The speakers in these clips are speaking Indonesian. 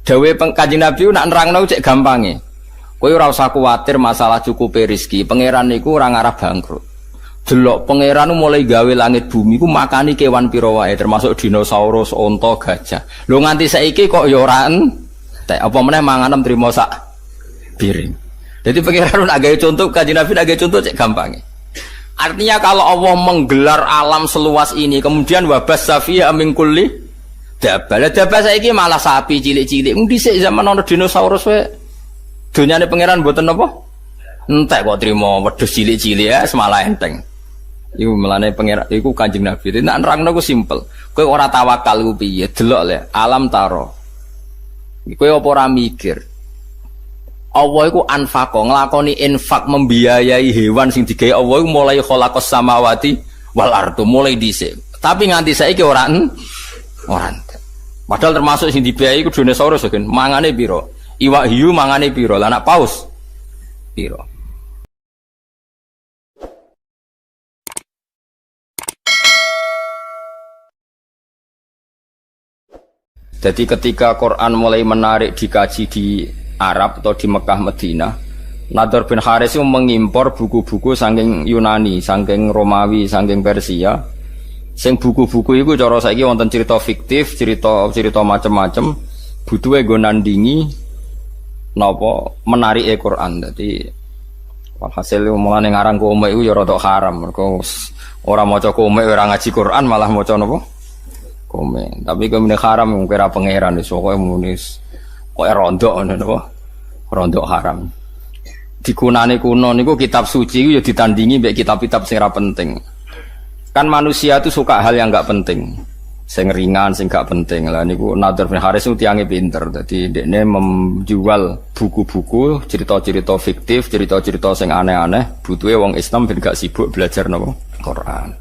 Dawe Kanjeng Nabi nak nerangno cek gampange. Kowe ora usah kuwatir masalah cukupe rezeki. Pangeran niku ora ngarah bangkrut. Delok pangeran mulai gawe langit bumi ku makani kewan pira wae termasuk dinosaurus, onta, gajah. Lho nganti saiki kok ya ora entek. Apa meneh manganem trimo sak piring. Jadi pangeran nak gawe contoh Kanjeng Nabi nak gawe contoh cek gampange. Artinya kalau Allah menggelar alam seluas ini kemudian wabas safiya min kulli dabal. Dabal saiki malah sapi cilik-cilik. Mung dhisik zaman ana dinosaurus wae. Donyane pangeran mboten apa? Entek kok trimo wedhus cilik-cilik ya semalah enteng. Iku melane pangeran iku Kanjeng Nabi. Nek nerangno ku simpel. Kowe ora tawakal ku piye? Delok le alam taro. Kowe apa ora mikir? Allah iku anfaqo nglakoni infak membiayai hewan sing digawe Allah iku mulai khalaqas samawati wal ardu mulai dhisik. Tapi nganti saiki ora entek. Padahal termasuk sing dibiayai iku dinosaurus kan. Mangane pira? Iwak hiu mangane pira? Lah anak paus pira? Jadi ketika Quran mulai menarik dikaji di Arab atau di Mekah Madinah, Nadhr bin Haris itu mengimpor buku-buku saking Yunani, saking Romawi, saking Persia. Sing buku-buku itu cara saiki wonten cerita fiktif, cerita macam-macam. Butuhe nggo nandingi napa menarike Quran. Dadi walhasil mulane ngarang komik iku ya rada haram. Mergo ora maca komik ora ngaji Quran malah maca napa? Komik. Tapi kemene haram mung kira pangeran iso koyo munis. Kok rondok ngono napa? Rondok haram. Dikunane kuno niku kitab suci iku ya ditandingi mek kitab-kitab sing ora penting. Kan manusia itu suka hal yang enggak penting. Sing ringan, sing enggak penting. Lah niku Nadhr bin Haris itu tiange pinter. Dadi dekne menjual buku-buku, cerita-cerita fiktif, cerita-cerita sing aneh-aneh, butuhe wong Islam ben gak sibuk belajar napa? Quran.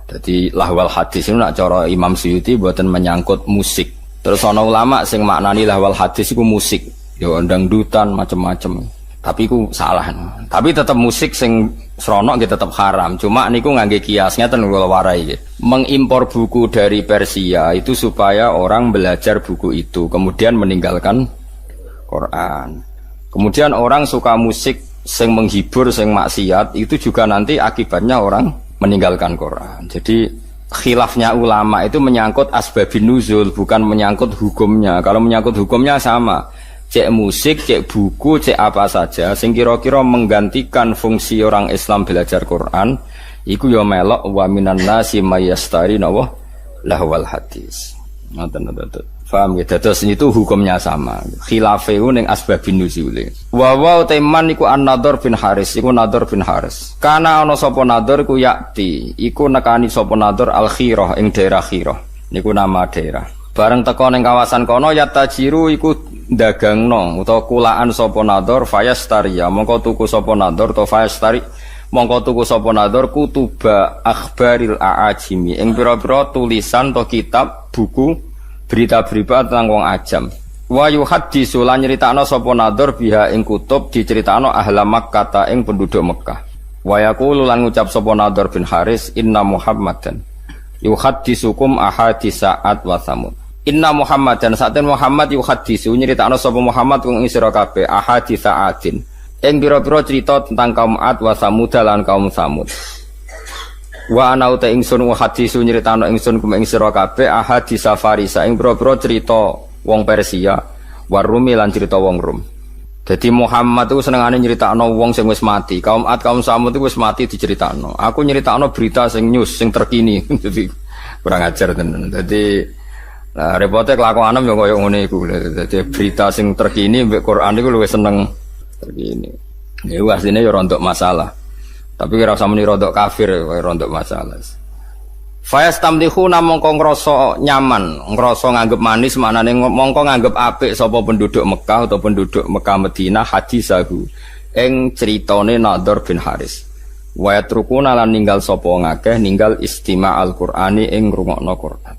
Dadi lahwal hadis itu nak cara Imam Suyuti mboten menyangkut musik. Terus ana ulama sing maknani lahwal hadis iku musik, ya dangdutan macam-macam. Tapi iku salah. Tapi tetap musik sing sronok nggih tetap haram. Cuma niku ngangge kias ngeten kula warai nggih. Mengimpor buku dari Persia itu supaya orang belajar buku itu, kemudian meninggalkan Quran. Kemudian orang suka musik sing menghibur, sing maksiat, itu juga nanti akibatnya orang meninggalkan Quran. Jadi khilafnya ulama itu menyangkut asbabun nuzul, bukan menyangkut hukumnya. Kalau menyangkut hukumnya sama, cek musik, cek buku, cek apa saja sing kira-kira menggantikan fungsi orang Islam belajar Quran, iku ya melok wa minan nasi mayastari nawa lahwal hadis. Ngoten-ngoten. Paham ya? Dados itu hukumnya sama. Khilafe ning asbabun nuzul. Wa teman iku An-Nadhr bin Haris, iku Nadhr bin Haris. Kana ana sapa Nadhr ku yakti, iku nekani sapa Nadhr Al-Khirah ing daerah Khirah. Niku nama daerah. Bareng teko ning kawasan kono yatajiru iku dagangno utawa kulaan sapa Nadhr fayastariya. Mongko tuku sapa Nadhr to fayastari. Mongko tuku sapa Nadhr kutuba akhbaril aajimi. Ing pira-pira tulisan to kitab buku berita-berita tentang wong ajam. Wa yuhaddisu lan nyritakno sapa Nadhr biha ing kutub diceritakno ahla Makkah ing penduduk Mekah. Wa yaqulu lan ngucap sapa Nadhr bin Haris inna Muhammadan yuhaddisukum ahadisa ad wa samud. Inna Muhammadan saten Muhammad yuhaddisu nyritakno sapa Muhammad wong sira kabeh ahadisa adin. Ing pira-pira cerita tentang kaum Ad wa Samud lan kaum Samud. Wa ana uta ingsun wa hadisu nyritano ingsun kum ing sira kabeh ahadis Farisa ing boro-boro cerita wong Persia wa Rumi lan cerita wong Rum. Dadi Muhammad itu senengane nyritakno wong sing wis mati. Kaum Ad kaum Samud itu wis mati diceritakno. Aku nyritakno berita sing news sing terkini. Dadi kurang ajar tenan. Dadi repote kelakuanem yo koyo ngene iku. Dadi berita sing terkini mbek Quran iku luwih seneng terkini. Ya asline yo rontok masalah. Tapi kira usah muni rodok kafir, rodok masalah. Fayastamdihuna mongko ngrasa nyaman, ngrasa nganggep manis, maknane mongko nganggep apik sapa penduduk Mekah atau penduduk Mekah Madinah hadisahu ing critane Nadhr bin Haris. Wa yatrukuna lan ninggal sapa ngakeh ninggal istima' al-Qur'ani ing ngrungokno Qur'an.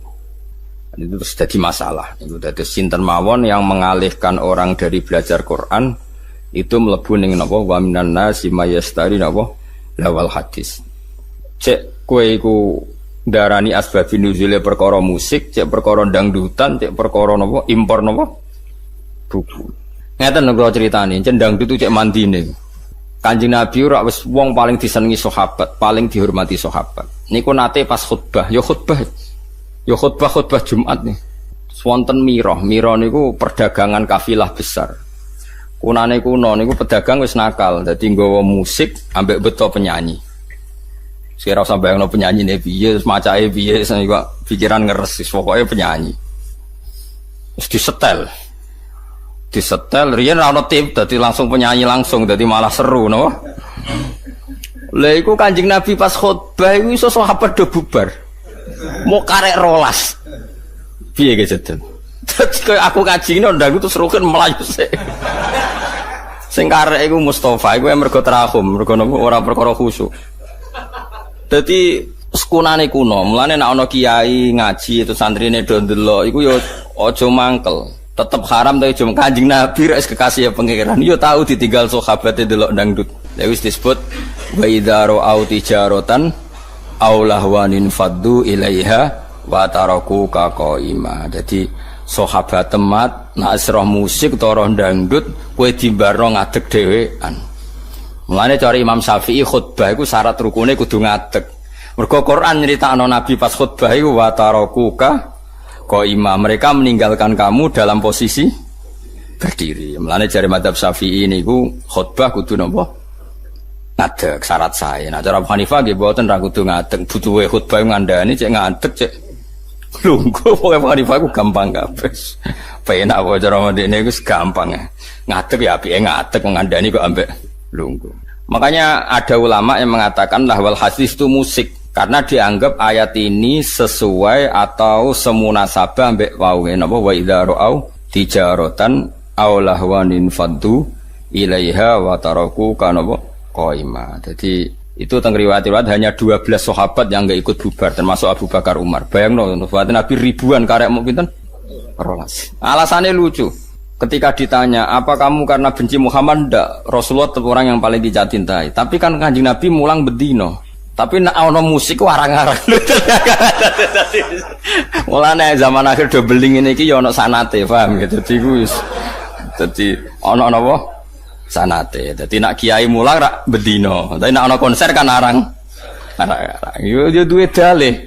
Itu terus jadi masalah. Itu dadi sinten mawon yang mengalihkan orang dari belajar Qur'an itu mlebu ning napa wa minan nasi mayastari napa lawal hadis. Cek kowe iku darani asbabun nuzule perkara musik, cek perkara dangdutan, cek perkara napa impor napa buku. Ngeten lho kula critani, cendang itu cek mandine. Kanjeng Nabi ora wis wong paling disenengi sahabat, paling dihormati sahabat. Niku nate pas khutbah, ya khutbah Jumat nih. Wonten Miro niku perdagangan kafilah besar. Kunane kuno niku pedagang wis nakal, dadi nggawa musik ambek beto penyanyi. Sira usah bayangno penyanyi ne piye, macae piye, kok pikiran ngeres, pokoke penyanyi. Wis disetel riyen ora ono tip dadi langsung penyanyi langsung dadi malah seru no. Lha iku Kanjeng Nabi pas khutbah iku iso sahabat do bubar. Mau karek rolas. Piye ge jedel. Dadi koyo aku kaji ndang terus rukun melayu sik. Sing karek iku Mustofa iku mergo terahum, mergo ora perkara khusyuk. Dadi sekunane kuno, mulane nek ana kiai ngaji itu santrine do ndelok iku ya aja mangkel. Tetep haram tapi cuma Kanjeng Nabi res kekasih ya pangeran. Yo tahu ditinggal sahabate delok dangdut. Lha wis disebut wa idza ra'au tijaratan aw lahwanin faddu ilaiha wa taraku ka qaima. Jadi sahabat temat nek roh musik utawa roh dangdut kowe dimbarno ngadeg dhewean. Mulane cara Imam Syafi'i khutbah iku syarat rukune kudu ngadeg. Mergo Quran nyritakno Nabi pas khutbah iku wa taraku ka qaima, mereka meninggalkan kamu dalam posisi berdiri. Mulane jare madzhab Syafi'i niku khutbah kudu napa? Ngadeg syarat sae. Nah cara Abu Hanifah nggih mboten ra kudu ngadeg, butuhe khutbah ngandani cek ngadeg cek lungguh. Pokoke Abu Hanifah ku gampang kabeh. Penak wae cara ndekne iku gampang. Ngadeg ya apike ngadeg ngandani kok ambek lungguh. Makanya ada ulama yang mengatakan lahwal hadis itu musik. Karena dianggap ayat ini sesuai atau semunasabah ambek wae napa wa idza ra'au tijaratan aw lahwanin faddu ilaiha wa taraku kanapa qaima. Jadi itu teng riwayat hanya 12 sahabat yang enggak ikut bubar termasuk Abu Bakar Umar. Bayangno sahabat Nabi ribuan karek mau pinten? 12. Alasannya lucu. Ketika ditanya, apa kamu karena benci Muhammad? Ndak. Rasulullah tetap orang yang paling dicintai. Tapi kan Kanjeng Nabi mulang bedino. Tapi nek ana musik ku arang-arang. Mulane zaman akhir do beling ngene iki ya ana sanate, paham gitu. Dadi ku wis dadi ana napa? Sanate. Dadi nek kiai mulang rak bedino. Tapi nek ana konser kan arang. Arang-arang. Yo duwe dalih.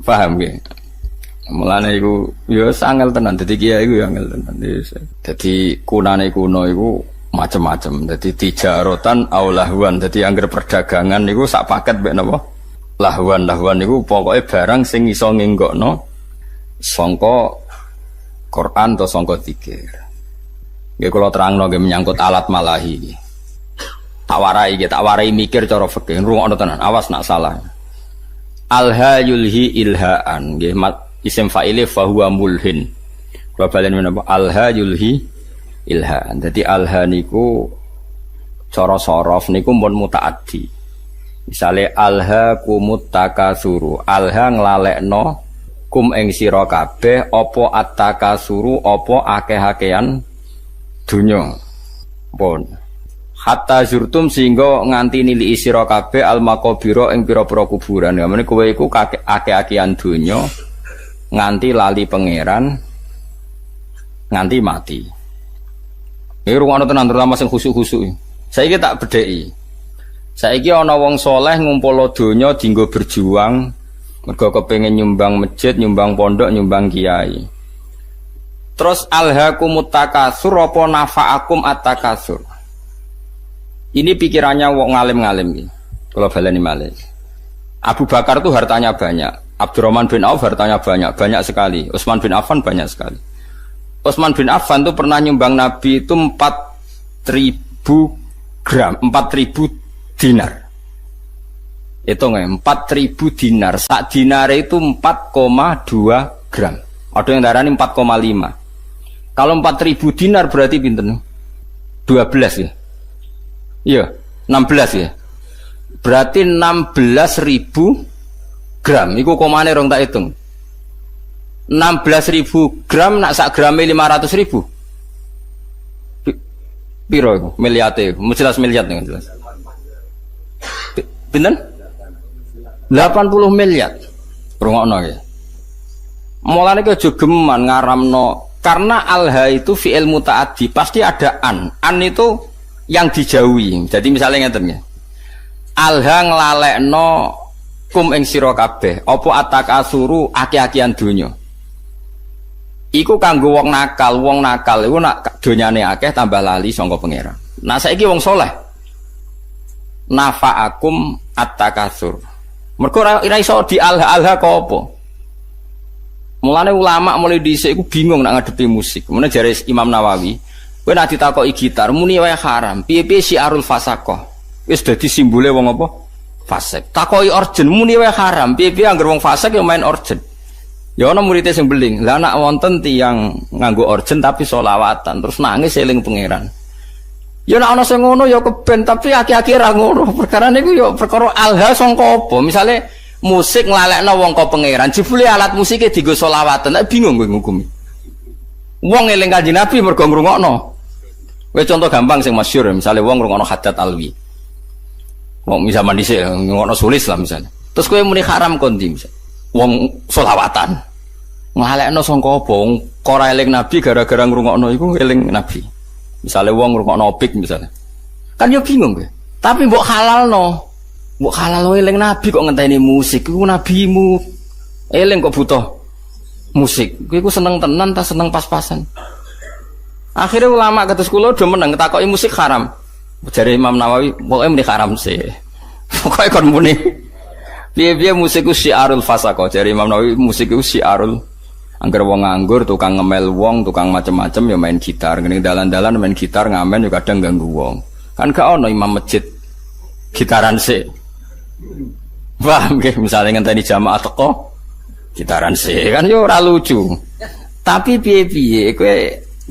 Paham ge. Mulane iku ya angel tenan. Dadi kiai iku ya angel tenan. Dadi kunane kuno iku macam-macam. Jadi tijarotan aw lahwan. Jadi anggar perdagangan niku sak paket mek napa? Lahwan niku pokoke barang sing iso ngenggokno sangka Quran atau sangka zikir. Nggih kula terangno nggih menyangkut alat malahi iki. Tak warai mikir cara fikih. Rungokno tenan, awas nak salah. Alha yulhi ilhaan nggih isim fa'ile fa huwa mulhin. Kula balen menapa? Alha yulhi ilhan. Jadi alha niku cara sorof niku mun mutaaddi. Misale alha kumut takasuru, alha nglalekno kum ing sira kabeh apa attakasuru apa akeh-akehan donya. Pun hatta zurtum sehingga nganti nili sira kabeh al maqabira ing pira-pira kuburan. Ya meneh kowe iku akeh-akehan donya nganti lali pangeran nganti mati. Ini rumah tenan terutama sing khusuk-khusuk. Saiki tak bedheki. Saiki ana wong soleh ngumpul donya dienggo berjuang, mergo kepengin nyumbang masjid, nyumbang pondok, nyumbang kiai. Terus alhaakumut takasur apa nafa'akum at-takasur. Ini pikirannya wong ngalim-ngalim iki. Kula baleni malih. Abu Bakar tuh hartanya banyak, Abdurrahman bin Auf hartanya banyak sekali, Utsman bin Affan banyak sekali. Utsman bin Affan itu pernah nyumbang Nabi itu 4.000 gram, 4.000 dinar. Itu nggak? 4.000 dinar. Sak dinar itu 4,2 gram. Ada yang darahnya 4,5. Kalau 4.000 dinar berarti pinten? 12 ya? Iya, 16 ya. Berarti 16.000 gram. Iku komane rong tak hitung. 16.000 gram nak sak grame 500.000. Piro iku? Miliate iku. Jelas miliar nih jelas. Pinten? 80 miliar. Rungokno ya. Mulane ki aja geman ngaramno Karena alha itu fi'il muta'addi, pasti ada an. An itu yang dijauhi. Jadi misalnya ngeten ya. Alha nglalekno kum ing sira kabeh, apa atakasuru aki-akian donya. Iku kanggo wong nakal iku nak donyane akeh tambah lali sangka pangeran. Nah saiki wong saleh nafa'akum at-takasur. Mergo ora iso di alha kok apa. Mulane ulama mulai dhisik iku bingung nak ngadepi musik. Mulane jare Imam Nawawi, kowe nek ditakoki gitar muni wae haram. Piye-piye syiarul fasaqah. Wis dadi simbole wong apa? Fasik. Takoki organ muni wae haram. Piye-piye anggere wong fasik ya main organ. Ya ana murid sing beling. Lah nek wonten tiyang nganggo organ tapi selawatan terus nangis eling pangeran. Ya nek ana sing ngono ya keben tapi aki-aki ra ngono. Perkara niku ya perkara alha sangka apa? Misale musik nglalekno wong ka pangeran, jebule alat musike dienggo selawatan. Nek bingung kowe ngukumi. Wong eling Kanjeng Nabi mergo ngrungokno. Kowe contoh gampang sing masyhur, misale wong ngrungokno Haddad Alwi. Wong zaman dhisik ngrungokno sulis lah misalnya. Terus kowe muni haram kondi misal. Wong selawatan. Nglalekno sangka apa? Wong ora eling Nabi gara-gara ngrungokno iku eling Nabi. Misale wong ngrungokno opik misalnya. Kan yo bingung kowe. Tapi mbok halalno. Mbok halal eling Nabi kok ngenteni musik, iku nabimu. Eling kok butuh musik. Kowe iku seneng tenan ta seneng pas-pasan. Akhirnya ulama kados kula do meneng takoki musik haram. Jare Imam Nawawi, pokoke muni haram sih. Pokoke kon muni. Piye-piye musik ku syiarul fasaqah. Jare Imam Nawawi musik ku syiarul angger wong nganggur, tukang ngemel wong, tukang macem-macem ya main gitar. Ngene dalan-dalan main gitar ngamen ya kadang ganggu wong. Kan gak ono imam masjid gitaran sih. Paham nggih, misale ngenteni jamaah teko gitaran sih kan yo ora lucu. Tapi piye-piye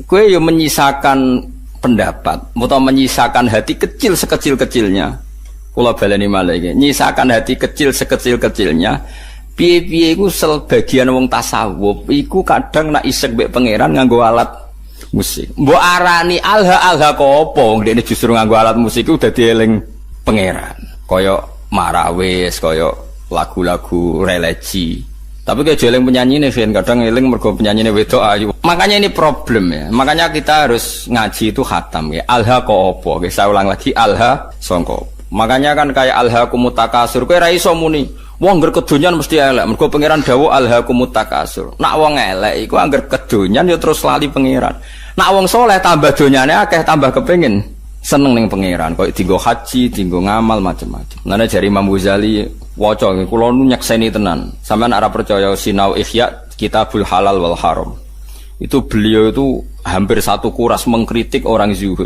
kowe yo menyisakan pendapat atau menyisakan hati kecil sekecil-kecilnya. Kula baleni malih iki, nyisakan hati kecil sekecil-kecilnya. Piye-piye iku sebagian wong tasawuf iku kadang nak isek mbek pangeran nganggo alat musik. Mbok arani alha kok apa? Ndekne justru nganggo alat musik iku dadi eling pangeran. Kaya marawis, kaya lagu-lagu religi. Tapi kayak jeleng penyanyi nih, kadang eling mergo penyanyi wedok ayu. Makanya ini problem ya. Makanya kita harus ngaji itu khatam ya. Alha kok opo? Saya ulang lagi, alha songko. Makanya kan kayak alha kumutakasur. Kayak raiso muni. Wong angger kedonyan mesti elek. Mergo pangeran dawuh alha kumutakasur. Nak wong elek iku angger kedonyan ya terus lali pangeran. Nak wong soleh tambah donyane akeh tambah kepengin seneng ning pangeran, kok dienggo haji, dienggo ngamal macam-macam. Ngene jari Imam Ghazali waca kula nu nyekseni tenan. Sampeyan ora percaya sinau Ihya Kitabul Halal wal Haram. Itu beliau itu hampir satu kuras mengkritik orang zuhud.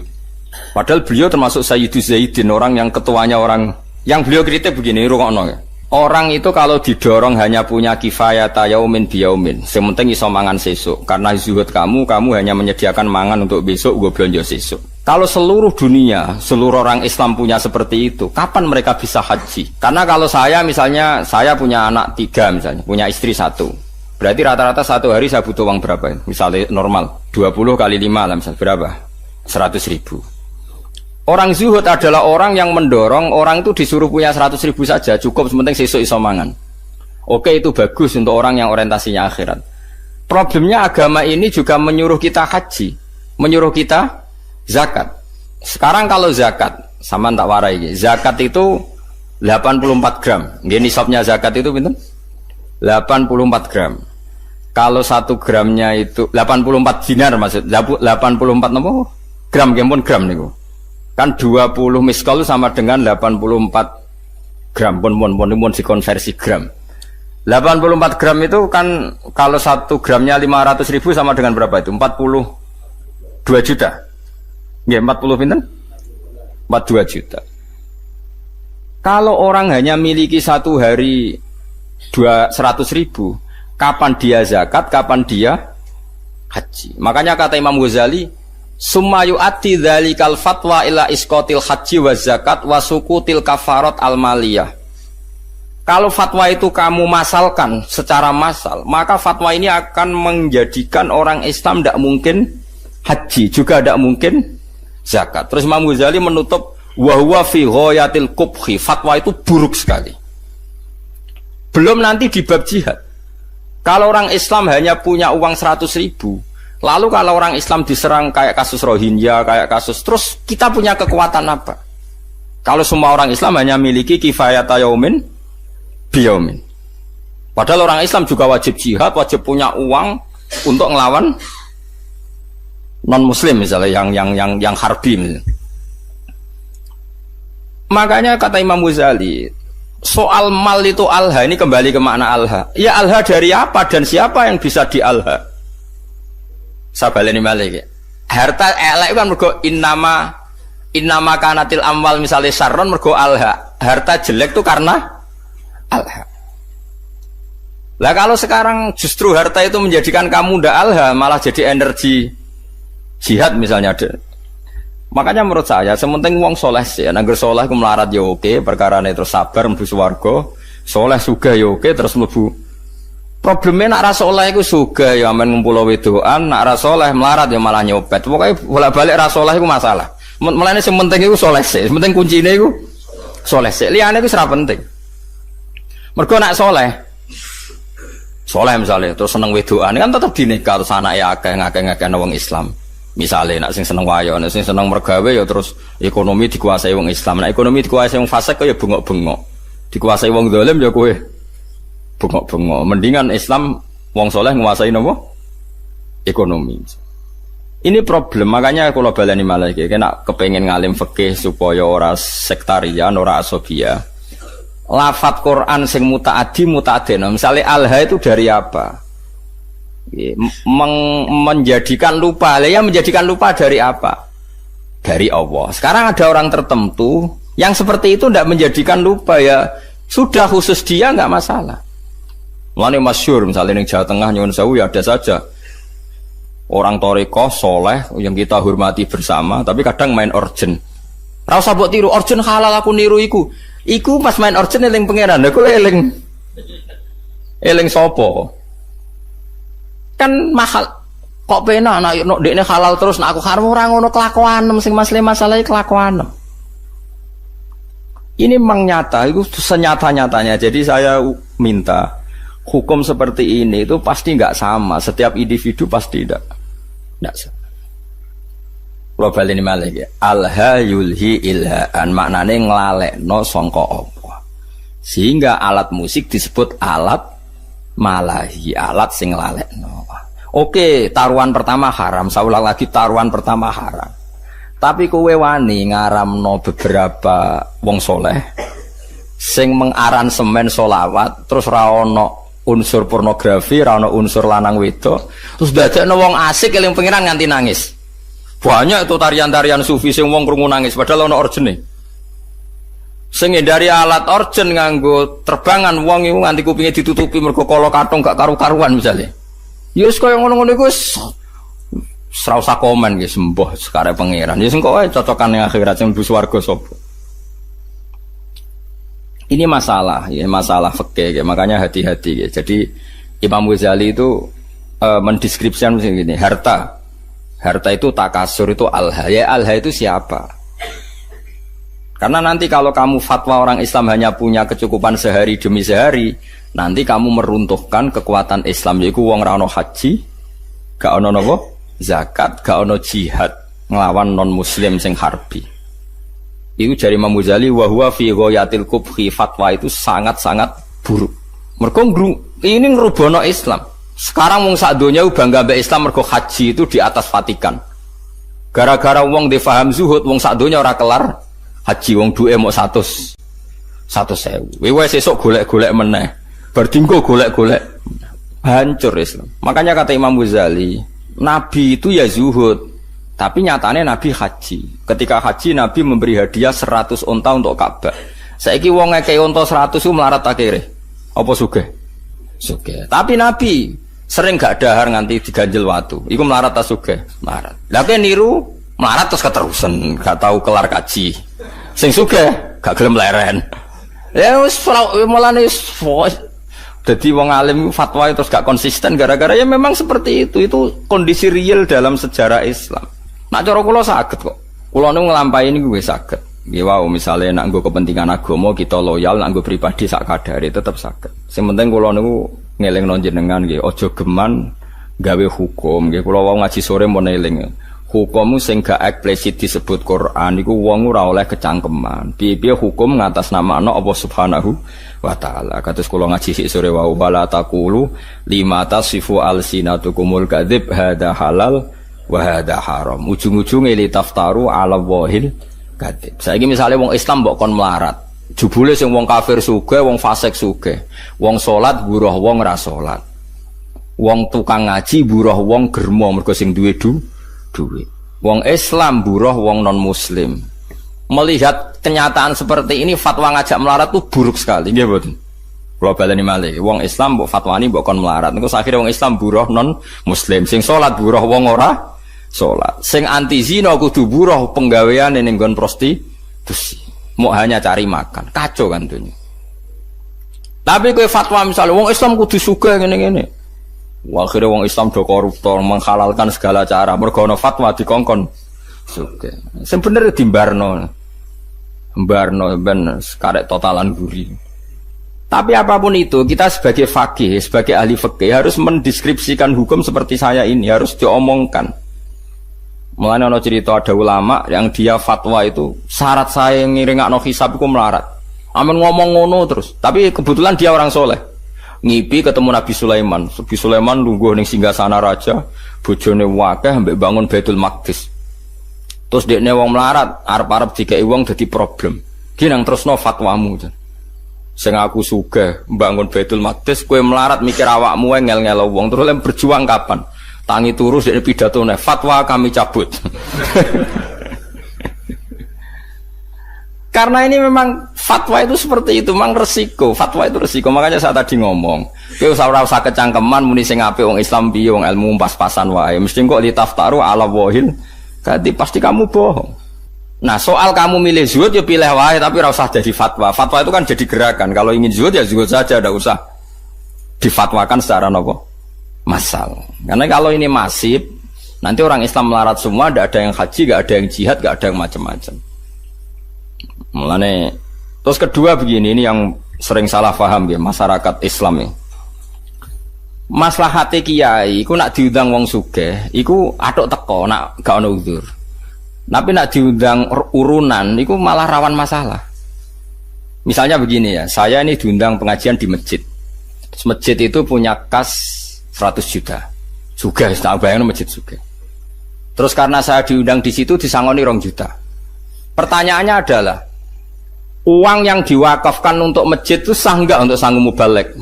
Padahal beliau termasuk Sayyidu Zaidin, orang yang ketuanya orang yang beliau kritik begini, rungokno ya. Orang itu kalau didorong hanya punya kifayata yaumin biyaumin, sementing iso mangan sesuk. Karena zuhud kamu hanya menyediakan mangan untuk besok, gue belanja sesuk. Kalau seluruh dunia, seluruh orang Islam punya seperti itu, kapan mereka bisa haji? Karena kalau saya misalnya, saya punya anak 3 misalnya, punya istri 1. Berarti rata-rata 1 hari saya butuh uang berapa? Misalnya normal, 20 kali 5 lah misalnya, berapa? 100.000. Orang zuhud adalah orang yang mendorong orang itu disuruh punya 100.000 saja, cukup sementing sesuk iso mangan. Oke, itu bagus untuk orang yang orientasinya akhirat. Problemnya agama ini juga menyuruh kita haji, menyuruh kita zakat. Sekarang kalau zakat, sama tak warai, zakat itu 84 gram. Nggih nisabnya zakat itu pinten? 84 gram. Kalau 1 gramnya itu 84 dinar maksud. 84 napa? Gram nggih gram niku. Kan 20 miskal sama dengan 84 gram. Pun dikonversi gram. 84 gram itu kan kalau 1 gramnya 500.000 sama dengan berapa itu? 42 juta. Ya 40 pinten? 42 juta. Kalau orang hanya miliki 1 hari 100.000, kapan dia zakat, kapan dia haji? Makanya kata Imam Ghazali, summa yu'ati dzalikal fatwa ila isqatil haji wa zakat wa sukutil kafarat al maliyah. Kalau fatwa itu kamu masalkan secara massal, maka fatwa ini akan menjadikan orang Islam tidak mungkin haji, juga tidak mungkin zakat. Terus Imam Ghazali menutup wa huwa fi ghayatil qubhi, fatwa itu buruk sekali. Belum nanti di bab jihad. Kalau orang Islam hanya punya uang 100.000, Lalu kalau orang Islam diserang kayak kasus Rohingya, kayak kasus, terus kita punya kekuatan apa? Kalau semua orang Islam hanya miliki kifayata yaumin biyaumin. Padahal orang Islam juga wajib jihad, wajib punya uang untuk ngelawan non Muslim misalnya yang harbi misalnya. Makanya kata Imam Ghazali, soal mal itu alha, ini kembali ke makna alha. Ya alha dari apa dan siapa yang bisa di alha? Saya baleni malih. Harta elek kan mergo innama kanatil amwal misalnya syarron mergo alha. Harta jelek itu karena alha. Lah kalau sekarang justru harta itu menjadikan kamu ndak alha, malah jadi energi jihad misalnya. Makanya menurut saya sementing wong soleh sih, nangger soleh ku melarat ya oke, perkarane terus sabar mlebu swarga, soleh sugih ya oke terus mlebu. Problemnya nak ra soleh iku sugih ya men ngumpul wedokan, nak ra soleh melarat ya malah nyopet. Pokoke bolak-balik ra soleh iku masalah. Mulane sing penting iku soleh sih, penting kuncine iku soleh sih. Liyane iku ora penting. Mergo nak soleh misalnya terus seneng wedokan kan tetep dinikah terus anake akeh ngakeh-ngakeh wong Islam. Misalnya nak sing seneng wayo, nak sing seneng mergawe ya terus ekonomi dikuasai wong Islam. Nak ekonomi dikuasai wong fasik ya bengok-bengok. Dikuasai wong zalim ya kowe bengok-bengok. Mendingan Islam wong soleh nguasai napa? Ekonomi. Ini problem, makanya kalau baleni malah iki nek kepengin ngalim fikih supaya ora sektarian, ora asobia. Lafat Quran sing mutaaddi. Misalnya alha itu dari apa? Menjadikan lupa. Ya menjadikan lupa dari apa? Dari Allah. Sekarang ada orang tertentu yang seperti itu tidak menjadikan lupa, ya sudah khusus dia nggak masalah. Mulane masyhur misalnya di Jawa Tengah nyuwun sewu ya ada saja orang thariqah soleh yang kita hormati bersama, tapi kadang main orjen. Ra usah mbok tiru orjen halal aku niru iku. Iku pas main orjen eling pangeran. Lha kowe eling sapa? Kan mahal kok penak anak dekne halal terus nek aku haram ora ngono kelakuan sing masalah kelakuan. Ini memang nyata, itu senyata-nyatanya. Jadi saya minta hukum seperti ini itu pasti nggak sama, setiap individu pasti tidak sama. Kalau balik ini malah ya, alha yulhi ilhaan maknane nglalekno sangka apa. Sehingga alat musik disebut alat malahi, alat sing nglalekno. Oke, taruhan pertama haram, saya ulang lagi taruhan pertama haram. Tapi kowe wani ngaramno beberapa wong soleh sing mengaransemen solawat terus ra ono unsur pornografi, ra ono unsur lanang wedok, terus dadekno wong asik eling pengiran nganti nangis. Banyak itu tarian-tarian sufi sing wong krungu nangis padahal ono orjene. Sing dari alat orjen nganggo terbangan wong iku nganti kupinge ditutupi mergo kala kathong gak karu-karuan misalnya. Ya wis kaya ngono-ngono iku wis ora usah komen nggih sembah sekare pangeran. Ya sing kok wae cocokan ning akhirat sing mlebu swarga sapa. Ini masalah, ya masalah fikih, ya. Makanya hati-hati. Ya. Jadi Imam Ghazali itu mendeskripsikan begini, harta itu takasur, itu alha. Ya alha itu siapa? Karena nanti kalau kamu fatwa orang Islam hanya punya kecukupan sehari demi sehari, nanti kamu meruntuhkan kekuatan Islam. Yaitu wong ra ono haji, gak ono napa? Zakat, gak ono jihad nglawan non muslim sing harbi. Itu dari Imam Ghazali, wa huwa fi ghayatil qubhi, fatwa itu sangat-sangat buruk. Mergo ini ngerubono Islam. Sekarang wong sak donya bangga mbek Islam mergo haji itu di atas Vatikan. Gara-gara wong difaham zuhud, wong sak donya ora kelar haji, wong duwe mok 100.000. Wis sesuk golek-golek meneh. Bar dinggo golek-golek. Hancur Islam. Makanya kata Imam Ghazali, Nabi itu ya zuhud, tapi nyatanya Nabi haji. Ketika haji Nabi memberi hadiah 100 unta untuk Ka'bah. Saiki wong ngekei unta 100 itu melarat akhirnya. Apa sugih? Sugih. Tapi Nabi sering gak dahar nganti diganjel watu. Iku melarat ta sugih? Melarat. Lah kowe niru melarat terus keterusan, gak tahu kelar kaji. Sing sugih gak gelem leren. Ya wis mulane jadi wong alim fatwa terus gak konsisten gara-gara ya memang seperti itu. Itu kondisi real dalam sejarah Islam. Nak cara kula saged kok. Kula nu nglampahi niku wis saged. Nggih wau misale nak nggo kepentingan agama kita loyal, nak nggo pribadi sak kadare tetep saged. Sing penting kula niku ngelingno jenengan nggih aja geman gawe hukum nggih kula wau ngaji sore mun eling hukum sing gak eksplisit disebut Quran iku wong ora oleh kecangkeman piye-piye hukum ngatasnamakna Allah Subhanahu wa taala kados kula ngaji sik sore wau wala taqulu lima tasifu alsinatukumul kadzib hada halal wa hada haram ujung-ujunge li taftaru ala wahil kadzib saiki misale wong Islam mbok kon melarat jebule sing wong kafir sugih wong fasik sugih wong salat buruh wong ora salat wong tukang ngaji buruh wong germo mergo sing duwe duit. Wong Islam buruh wong non muslim. Melihat kenyataan seperti ini fatwa ngajak melarat itu buruk sekali. Nggih mboten. Kula baleni malih. Wong Islam mbok fatwani mbok kon melarat. Niku akhire wong Islam buruh non muslim. Sing salat buruh wong ora salat. Sing anti zina kudu buruh penggaweane ning nggon prostitusi. Mau hanya cari makan. Kacau kan dunia. Tapi kowe fatwa misalnya wong Islam kudu sugih ngene-ngene. Akhirnya wong Islam do koruptor menghalalkan segala cara mergo ana fatwa dikongkon sugih. Sing bener dimbarno. Mbarno ben karek totalan guri. Tapi apapun itu kita sebagai faqih, sebagai ahli fikih harus mendeskripsikan hukum seperti saya ini harus diomongkan. Mulane ana cerita ada ulama yang dia fatwa itu syarat saya ngiringakno hisab iku melarat. Amen ngomong ngono terus, tapi kebetulan dia orang soleh. Ngipi ketemu Nabi Sulaiman. Nabi Sulaiman lungguh ning singgasana raja, bojone wakeh mbek bangun Baitul Maqdis. Terus dekne wong melarat, arep-arep dikeki wong dadi problem. Ki nang terusno fatwamu. Sing aku sugih bangun Baitul Maqdis, kowe melarat mikir awakmu ngel-ngelo wong, terus lem berjuang kapan? Tangi turus dekne pidatone, fatwa kami cabut. Karena ini memang fatwa itu seperti itu, memang resiko. Fatwa itu resiko. Makanya saya tadi ngomong, kowe ora usah kecangkeman muni sing apik wong Islam piye wong ilmu pas-pasan wae. Mesti kok litaftaru ala wahil. Kadi pasti kamu bohong. Nah, soal kamu milih zuhud ya pilih wae tapi ora usah jadi fatwa. Fatwa itu kan jadi gerakan. Kalau ingin zuhud ya zuhud saja, enggak usah difatwakan secara nopo? Massal. Karena kalau ini masif, nanti orang Islam melarat semua, enggak ada yang haji, enggak ada yang jihad, enggak ada yang macam-macam. Mulane terus kedua begini, ini yang sering salah paham ya masyarakat Islam ya. Maslahate kiai iku nak diundang wong sugih iku atuk teko nak gak ono uzur. Tapi nak diundang urunan iku malah rawan masalah. Misalnya begini ya, saya ini diundang pengajian di masjid. Masjid itu punya kas 100 juta. Sugih, tak bayangno masjid sugih. Terus karena saya diundang di situ disangoni 2 juta. Pertanyaannya adalah uang yang diwakafkan untuk masjid itu sah enggak untuk sanggup mubalek?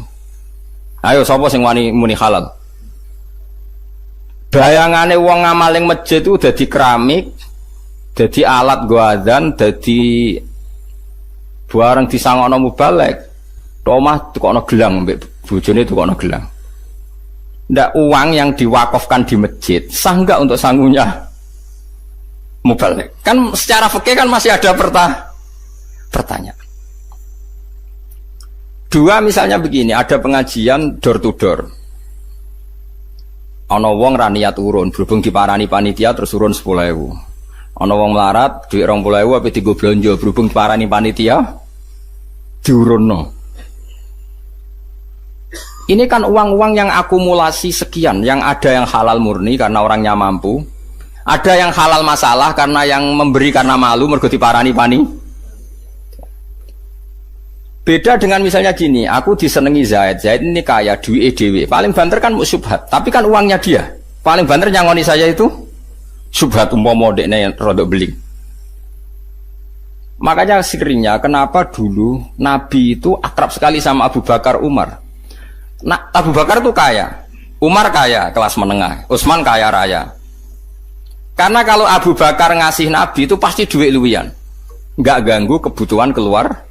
Ayo sapa sing wani muni halal? Bayangane wong ngamaling masjid itu dadi keramik, dadi alat go adzan, dadi barang disangokno mubalek. Omah tukokno gelang mbek bojone tukokno gelang. Ndak uang yang diwakafkan di masjid sah enggak untuk sangunya mubalek? Kan secara fikih kan masih ada pertanyaan. Dua misalnya begini, ada pengajian door to door. Ana wong ra niat urun, berhubung diparani panitia terus urun 10.000. Ana wong melarat duit 20.000 apa digo blonjo, berhubung diparani panitia diurunno. Ini kan uang-uang yang akumulasi sekian, yang ada yang halal murni karena orangnya mampu, ada yang halal masalah karena yang memberi karena malu mergo diparani panitia. Beda dengan misalnya gini, aku disenengi Zaid ini kaya, duit dewe. Paling banter kan syubhat, tapi kan uangnya dia. Paling banter nyangoni saya itu syubhat umpama dekne rodok beling. Makanya sekiranya kenapa dulu Nabi itu akrab sekali sama Abu Bakar Umar. Nah, Abu Bakar itu kaya, Umar kaya kelas menengah, Utsman kaya raya. Karena kalau Abu Bakar ngasih Nabi itu pasti duit luwian, nggak ganggu kebutuhan keluar.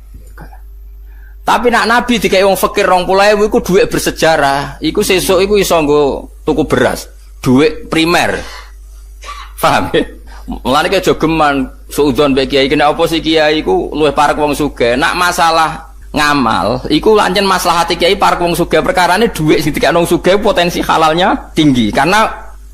Tapi nak Nabi dikai wong fakir 20.000 iku duit bersejarah. Iku sesuk iku iso nggo tuku beras, duit primer. Paham ya? Mulane ki aja geman suudzon mbek kiai kena apa sih kiai iku luwih parek wong sugih. Nak masalah ngamal iku lancen maslahate kiai parek wong sugih, perkarane duit sing dikek wong sugih potensi halalnya tinggi karena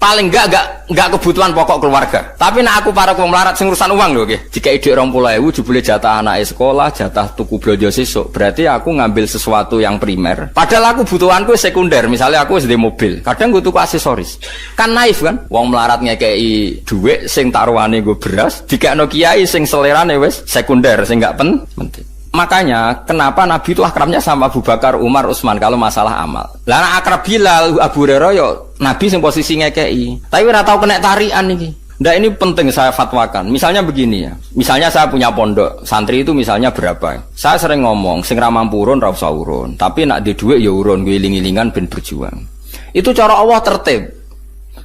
paling enggak kebutuhan pokok keluarga. Tapi nak aku para wong melarat sing urusan uang lho nggih. Jika ide 20.000 jebule jatah anake sekolah, jatah tuku blonjo sesuk. Berarti aku ngambil sesuatu yang primer. Padahal aku butuhanku sekunder. Misalnya aku wis ndek mobil, kadang gue tuku aksesoris. Kan naif kan? Wong melarat ngekeki dhuwit sing taruhane nggo beras, dikekno kiai sing selerane wis sekunder, sing enggak penting. Makanya kenapa Nabi itu akrabnya sama Abu Bakar, Umar, Utsman kalau masalah amal. Lah akrab Bilal, Abu Hurairah yo Nabi sing posisi ngekeki. Tapi ora tau kena tarian iki. Ndak ini penting saya fatwakan. Misalnya begini ya. Misalnya saya punya pondok, santri itu misalnya berapa? Saya sering ngomong, sing ra mampu urun ra usah urun. Tapi nak di dhuwit ya urun, gue iling-ilingan ben berjuang. Itu cara Allah tertib.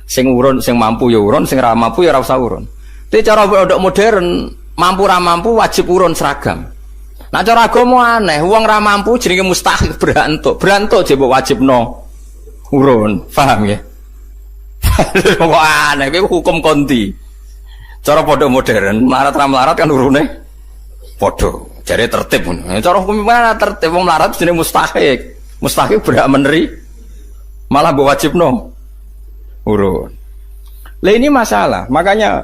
Sing urun, sing mampu ya urun, sing ra mampu ya ra usah urun. Tapi cara pondok modern, mampu ra mampu wajib urun seragam. Nah cara agama aneh, wong ra mampu jenenge mustahil berantuk jebok wajibno urun, paham ya? Kok aneh, kuwi hukum konti. Cara padha modern, melarat ra melarat kan urune padha. Jare tertib ngono. Cara hukum mana tertib wong melarat jenenge mustahil. Mustahil berhak meneri malah mbok wajibno urun. Lah ini masalah, makanya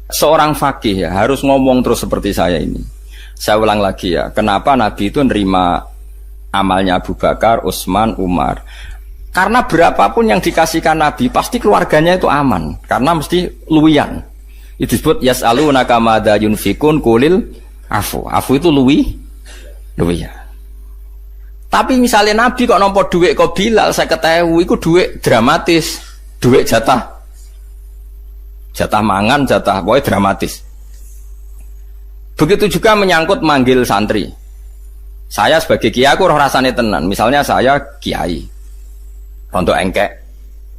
seorang fakih ya harus ngomong terus seperti saya ini. Saya ulang lagi ya, kenapa Nabi itu nerima amalnya Abu Bakar, Utsman, Umar? Karena berapapun yang dikasihkan Nabi, pasti keluarganya itu aman. Karena mesti luwian. Itu disebut yas'alunaka madza yunfikun qulil afu. Afu itu luwian. Tapi misalnya Nabi kok nampa dhuwit kok Bilal 50.000, itu dhuwit dramatis. Dhuwit jatah mangan, jatah pokoknya dramatis. Begitu juga menyangkut manggil santri. Saya sebagai kiai aku roh rasane tenan. Misalnya saya kiai, rontok engkek.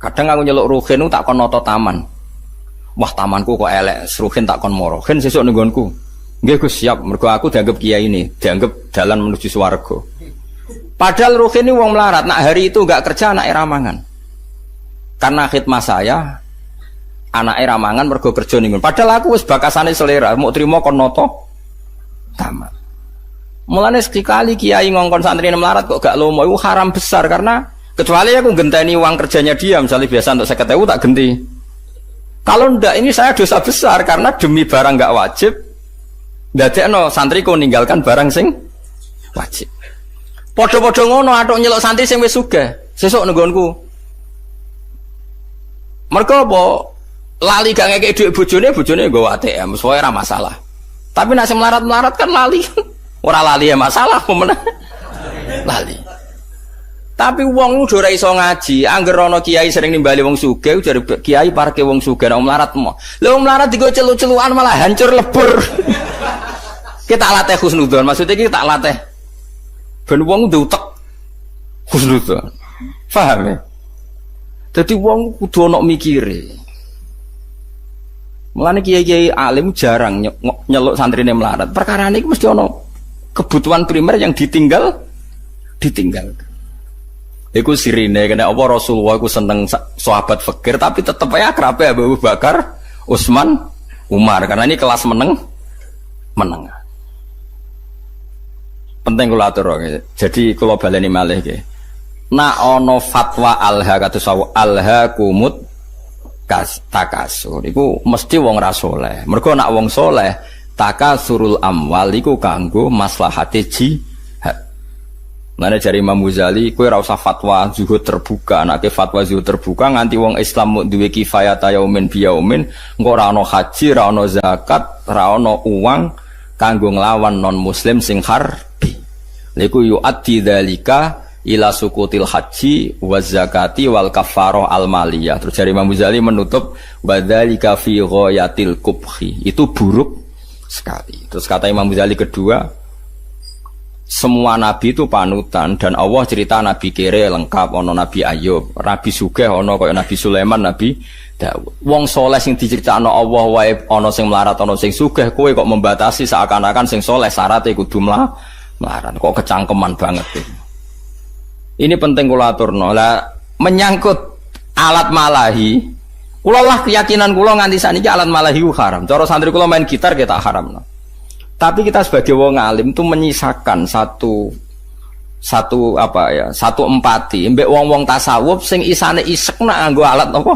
Kadang aku nyeluk ruhin tak kon noto taman. Wah tamanku kok elek, ruhin tak kon moro. Ruhin sesuk ning nggonku. Nggih Gus siap. Mergo aku dianggap kiai ini, dianggap jalan menuju swarga. Padahal ruhin ini wong melarat. Nak hari itu enggak kerja anak ramangan. Karena khidmah saya, anak ramangan mergo kerja ning nggon. Padahal aku wis bakasane selera, mau trimo kon noto taman. Mulane sekali kiai ngongkon santri melarat kok gak lomo itu haram besar karena kecuali aku genteni uang kerjanya dia misalnya biasa untuk 50.000 tak genti. Kalau ndak ini saya dosa besar karena demi barang gak wajib ndadekno santriku ninggalkan barang sing wajib. Padha-padha ngono atok nyeluk santri sing wis sugih sesuk nenggonku. Mergo apa? Lali gak ngekek dhuwit bojone nggawa ATM, suwe ora masalah. Tapi nek sing melarat-melarat kan lali. Ora lali ya masalah pemenang. Lali. Tapi wong udah ora iso ngaji, angger ana kiai sering nimbali wong sugih, jare kiai parke wong sugih nek melarat mo. Lha wong melarat digo celu-celukan malah hancur lebur. Kita latih husnudzon, maksudnya kita latih ben wong diutek husnudzon. Paham ya? Dadi wong kudu ana mikire. Mulane kiai-kiai alim jarang nyeluk santrine melarat. Perkara ini mesti ono kebutuhan primer yang ditinggal. Iku sirine kena apa Rasulullah iku seneng sahabat fakir tapi tetep ae akrabe Abu Bakar, Utsman, Umar karena ini kelas menengah. Penting kula atur jadi kula baleni malih nggih. Nak ana fatwa alha kados alha kumut takasur iku mesti wong ra saleh. Mergo nak wong saleh takasurul amwal iku kanggo maslahate jihad. Mane jare Imam Ghazali kowe ora usah fatwa zuhud terbuka. Nek fatwa zuhud terbuka nganti wong Islam mung duwe kifayat yaumin biyaumin engko ora ana haji, ora ana zakat, ora ana uang kanggo nglawan non muslim sing harbi. Niku yu'addi dzalika ila sukutil haji wa zakati wal kafaroh al maliyah. Terus dari Imam Ghazali menutup wadzalika fi ghayatil kubhi. Itu buruk sekali. Terus kata Imam Ghazali kedua, semua nabi itu panutan dan Allah cerita nabi kere lengkap, ono nabi Ayub, nabi sugih ono kaya nabi Sulaiman, nabi Daud. Wong soleh sing diceritakno Allah wae ono sing melarat, ono sing sugih, kowe kok membatasi seakan-akan sing soleh syaratnya kudu melarat. Kok kecangkeman banget iki. Ini penting kula aturno. Lah menyangkut alat malahi, kula lah keyakinan kula nganti saniki alat malahi haram. Cara santri kula main gitar kita haramno. Tapi kita sebagai wong alim itu menyisakan satu empati mbek wong-wong tasawuf sing isane isek nak nganggo alat apa?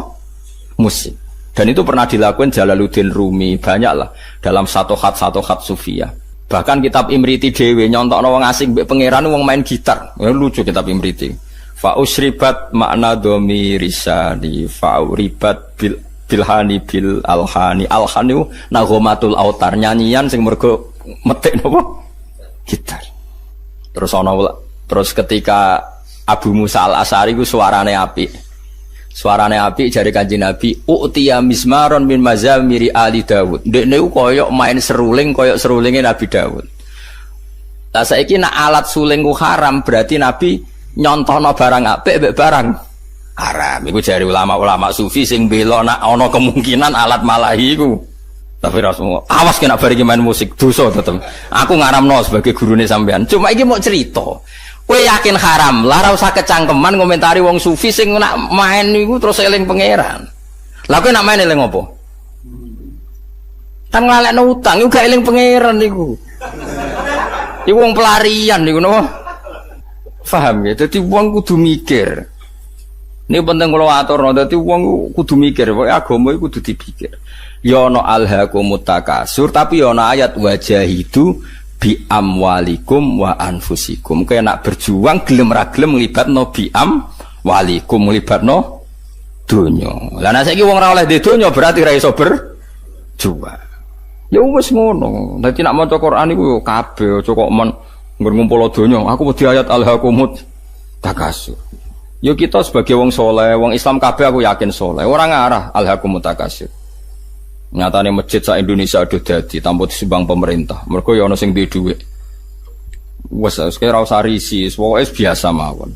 musik. Dan itu pernah dilakukan Jalaluddin Rumi, banyaklah dalam satu khat sufiyah. Bahkan kitab Imriti dhewe nyontokno wong asing mbek pangeran wong main gitar. Ya, lucu kitab Imriti. Fa usribat makna domirisani fa uribat bilhani bil alhani alhani nagomatul autar, nyanyian sing mergo metik napa gitar. Terus ketika Abu Musa al-Asy'ari ku suarane apik. Suarane apik jare Kanjeng Nabi, "U'tiya mismaron min mazamiri ali Daud." Ndekne ku koyok main seruling koyok serulinge Nabi Daud. Lah saiki nek alat suling ku haram, berarti Nabi nyontohno barang apik mbek barang haram. Iku jare ulama-ulama sufi sing bela nek ana kemungkinan alat malahi iku. Tapi Rasulullah, awas kena bar iki main musik dosa tetep. Aku ngaramno sebagai gurune sampean. Cuma iki mau cerita. Kowe yakin haram, lah ora usah kecangkeman ngomentari wong sufi sing nak main niku terus eling pangeran. Lah kowe nak main eling apa? Kan ngalekno utang iku gak eling pangeran niku. Iku wong pelarian niku napa? Paham ya? Dadi wong kudu mikir. Ini penting kalau aturno, dadi wong kudu mikir, pokoke agama iku kudu dipikir. Ya ana alhaqumut takasur, tapi ya ana ayat wajahidu bi amwalikum wa anfusikum. Kaya nak berjuang gelem ra gelem nglibatno bi amwalikum nglibatno donya. Lah nek saiki wong ora oleh di donya berarti ra iso berjuang. Ya wis ngono. Dadi nak maca Quran iku yo kabeh aja kok men ngumpul donya. Aku wedi ayat alhaqumut takasur. Yo kita sebagai wong soleh, wong Islam kabeh aku yakin soleh. Ora ngarah alhaqumut takasur. Nyatane masjid sak Indonesia aduh dadi tanpa disumbang pemerintah. Mergo ya ana sing duwe dhuwit. Wes ora usah risi, pokoke biasa mawon.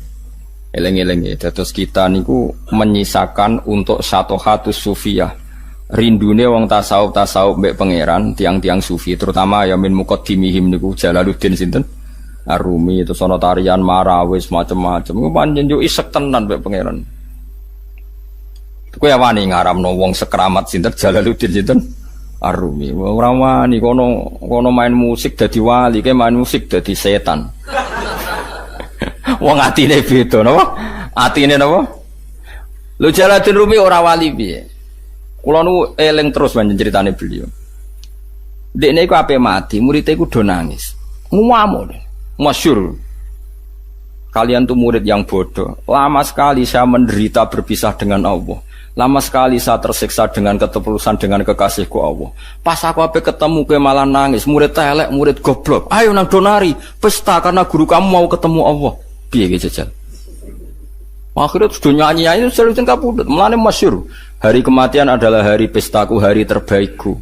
Eleng-eleng ya, terus kita niku menyisakan untuk satu hatus sufiyah. Rindune wong tasawuf mbek pangeran, tiang-tiang sufi, terutama ya min muqaddimihim niku Jalaluddin sinten? Ar-Rumi, terus ana tarian marawis macam-macam. Ku pancen yo isek tenan mbek pangeran. Kowe wani ngaramno wong sekeramat sinten Jalaluddin sinten Ar-Rumi. Ora wani kono main musik dadi wali, ke main musik dadi setan. Wong atine beda napa? Atine napa? Lho Jalaluddin Rumi ora wali piye? Kula nu eling terus panjen critane beliau. Dekne iku ape mati, murid iku do nangis. Nguwamu, masyhur. Kalian tuh murid yang bodoh. Lama sekali saya menderita berpisah dengan Allah. Lama sekali saya tersiksa dengan ketepulusan dengan kekasihku Allah. Pas aku ape ketemu ke malah nangis. Murid telek, murid goblok. Ayo nang donari pesta karena guru kamu mau ketemu Allah. Piye ge jajal? Akhirnya sudah nyanyi itu sering kapundhut. Mulane masyhur. Hari kematian adalah hari pestaku, hari terbaikku.